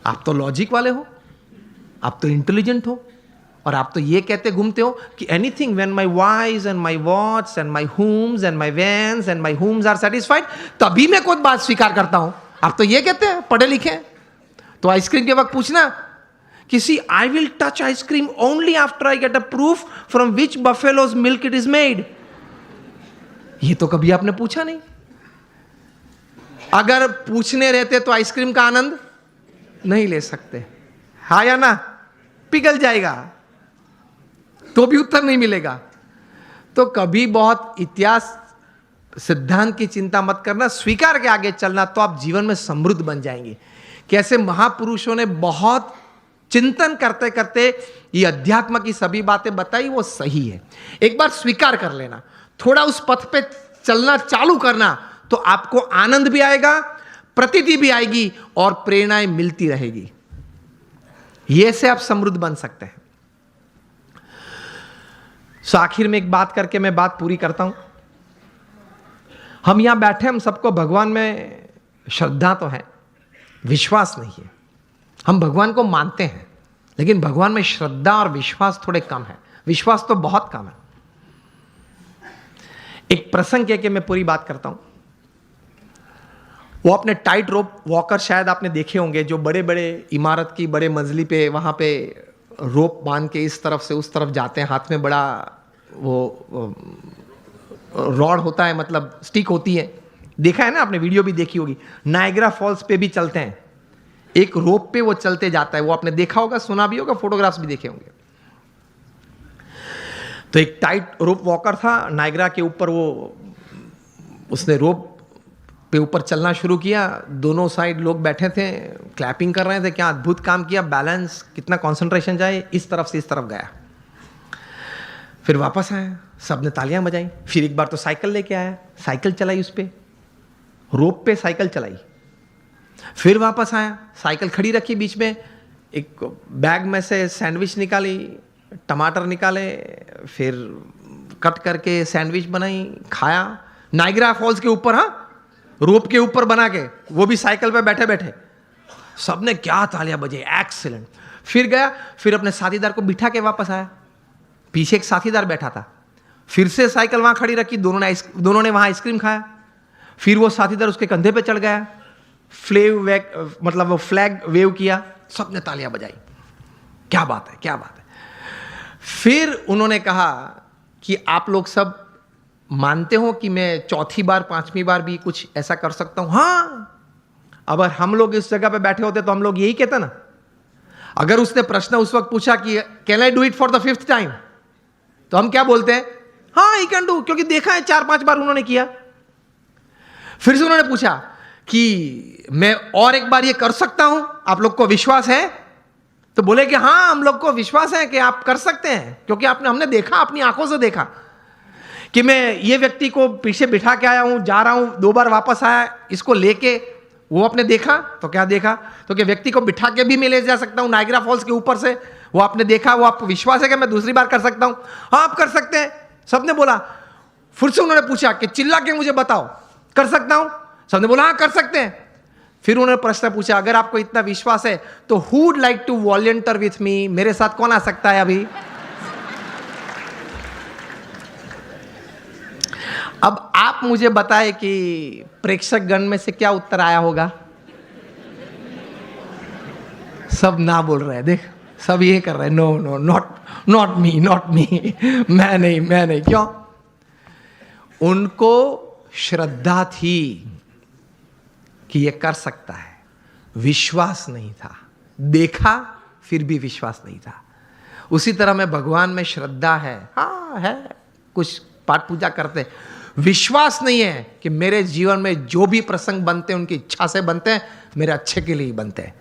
आप तो लॉजिक वाले हो, आप तो इंटेलिजेंट हो, और आप तो ये कहते घूमते हो कि anything when my wives and my watts and my homes and my vans and my homes are satisfied, तभी मैं कोई बात स्वीकार करता हूं। आप तो ये कहते हैं, पढ़े लिखे हैं। तो आइसक्रीम के वक्त पूछना किसी, I will touch ice cream only after I get a proof from which buffaloes milk it is made. ये तो कभी आपने पूछा नहीं। अगर पूछने रहते तो आइसक्रीम का आनंद नहीं ले सकते, हाँ या ना? पिघल जाएगा तो भी उत्तर नहीं मिलेगा। तो कभी बहुत इतिहास सिद्धांत की चिंता मत करना, स्वीकार के आगे चलना, तो आप जीवन में समृद्ध बन जाएंगे। कैसे महापुरुषों ने बहुत चिंतन करते करते ये अध्यात्म की सभी बातें बताई, वो सही है। एक बार स्वीकार कर लेना, थोड़ा उस पथ पे चलना चालू करना, तो आपको आनंद भी आएगा, प्रतीति भी आएगी और प्रेरणाएं मिलती रहेगी। ये से आप समृद्ध बन सकते हैं। सो आखिर में एक बात करके मैं बात पूरी करता हूं। हम यहां बैठे, हम सबको भगवान में श्रद्धा तो है, विश्वास नहीं है। हम भगवान को मानते हैं, लेकिन भगवान में श्रद्धा और विश्वास थोड़े कम है। विश्वास तो बहुत कम है। एक प्रसंग कह के मैं पूरी बात करता हूं। वो अपने टाइट रोप वॉकर शायद आपने देखे होंगे, जो बड़े बड़े इमारत की बड़े मंजिली पे वहां पे रोप बांध के इस तरफ से उस तरफ जाते हैं। हाथ में बड़ा वो रॉड होता है, मतलब स्टिक होती है। देखा है ना आपने, वीडियो भी देखी होगी। नायग्रा फॉल्स पे भी चलते हैं, एक रोप पे वो चलते जाता है। वो आपने देखा होगा, सुना भी होगा, फोटोग्राफ्स भी देखे होंगे। तो एक टाइट रोप वॉकर था नायग्रा के ऊपर, वो उसने रोप पे ऊपर चलना शुरू किया। दोनों साइड लोग बैठे थे, क्लैपिंग कर रहे थे, क्या अद्भुत काम किया, बैलेंस, कितना कंसंट्रेशन जाए, इस तरफ से इस तरफ गया। फिर वापस आया, सबने तालियां बजाई। फिर एक बार तो साइकिल लेके आया, साइकिल चलाई, उस पे रोप पे साइकिल चलाई। फिर वापस आया, साइकिल खड़ी रखी बीच में, एक बैग में से सैंडविच निकाली, टमाटर निकाले, फिर कट करके सैंडविच बनाई, खाया। नायग्रा फॉल्स के ऊपर, हाँ, रोप के ऊपर बना के, वो भी साइकिल पे बैठे बैठे। सबने क्या तालियां बजाई, एक्सीलेंट। फिर गया, फिर अपने साथीदार को बिठा के वापस आया। पीछे एक साथीदार बैठा था। फिर से साइकिल वहां खड़ी रखी, दोनों ने वहां आइसक्रीम खाया। फिर वो साथीदार उसके कंधे पे चढ़ गया, मतलब वो फ्लैग वेव किया, सबने तालियां बजाई। क्या बात है, क्या बात है। फिर उन्होंने कहा कि आप लोग सब मानते हो कि मैं चौथी बार पांचवी बार भी कुछ ऐसा कर सकता हूं? हाँ, अगर हम लोग इस जगह पे बैठे होते तो हम लोग यही कहते ना। अगर उसने प्रश्न उस वक्त पूछा कि can I do it for the 5th time, तो हम क्या बोलते हैं? हाँ, आई कैन डू, क्योंकि देखा है 4-5 बार उन्होंने किया। फिर से उन्होंने पूछा कि मैं और एक बार ये कर सकता हूं, आप लोग को विश्वास है? तो बोले कि हाँ, हम लोग को विश्वास है कि आप कर सकते हैं, क्योंकि हमने देखा, अपनी आंखों से देखा कि मैं ये व्यक्ति को पीछे बिठा के आया हूं, जा रहा हूं, 2 बार वापस आया, इसको लेके। वो आपने देखा, तो क्या देखा? तो कि व्यक्ति को बिठा के भी मैं ले जा सकता हूं नायग्रा फॉल्स के ऊपर से। वो आपने देखा, वो आपको विश्वास है कि मैं दूसरी बार कर सकता हूं? हाँ, आप कर सकते हैं, सबने बोला। फिर से उन्होंने पूछा कि चिल्ला के मुझे बताओ, कर सकता हूं? सबने बोला हाँ, कर सकते हैं। फिर उन्होंने प्रश्न पूछा, अगर आपको इतना विश्वास है तो who would like to volunteer with me, मेरे साथ कौन आ सकता है अभी? अब आप मुझे बताएं कि प्रेक्षक गण में से क्या उत्तर आया होगा? सब ना बोल रहे हैं, देख, सब ये कर रहे हैं, नो नो, नॉट मी, मैं नहीं। क्यों? उनको श्रद्धा थी कि ये कर सकता है, विश्वास नहीं था। देखा, फिर भी विश्वास नहीं था। उसी तरह में भगवान में श्रद्धा है, हाँ है, कुछ पाठ पूजा करते, विश्वास नहीं है कि मेरे जीवन में जो भी प्रसंग बनते हैं उनकी इच्छा से बनते हैं, मेरे अच्छे के लिए ही बनते हैं।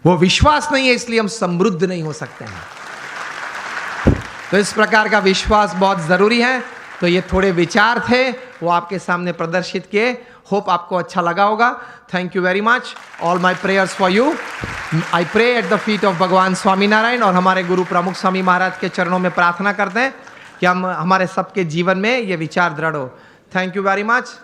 वो विश्वास नहीं है, इसलिए हम समृद्ध नहीं हो सकते हैं। तो इस प्रकार का विश्वास बहुत जरूरी है। तो ये थोड़े विचार थे, वो आपके सामने प्रदर्शित किए। होप आपको अच्छा लगा होगा। Thank you very much. All my prayers for you. I pray at the feet of Bhagwan Swaminarayan, और हमारे गुरु प्रमुख स्वामी महाराज के चरणों में प्रार्थना करते हैं कि हमारे सबके जीवन में ये विचार दृढ़ हो। Thank you very much.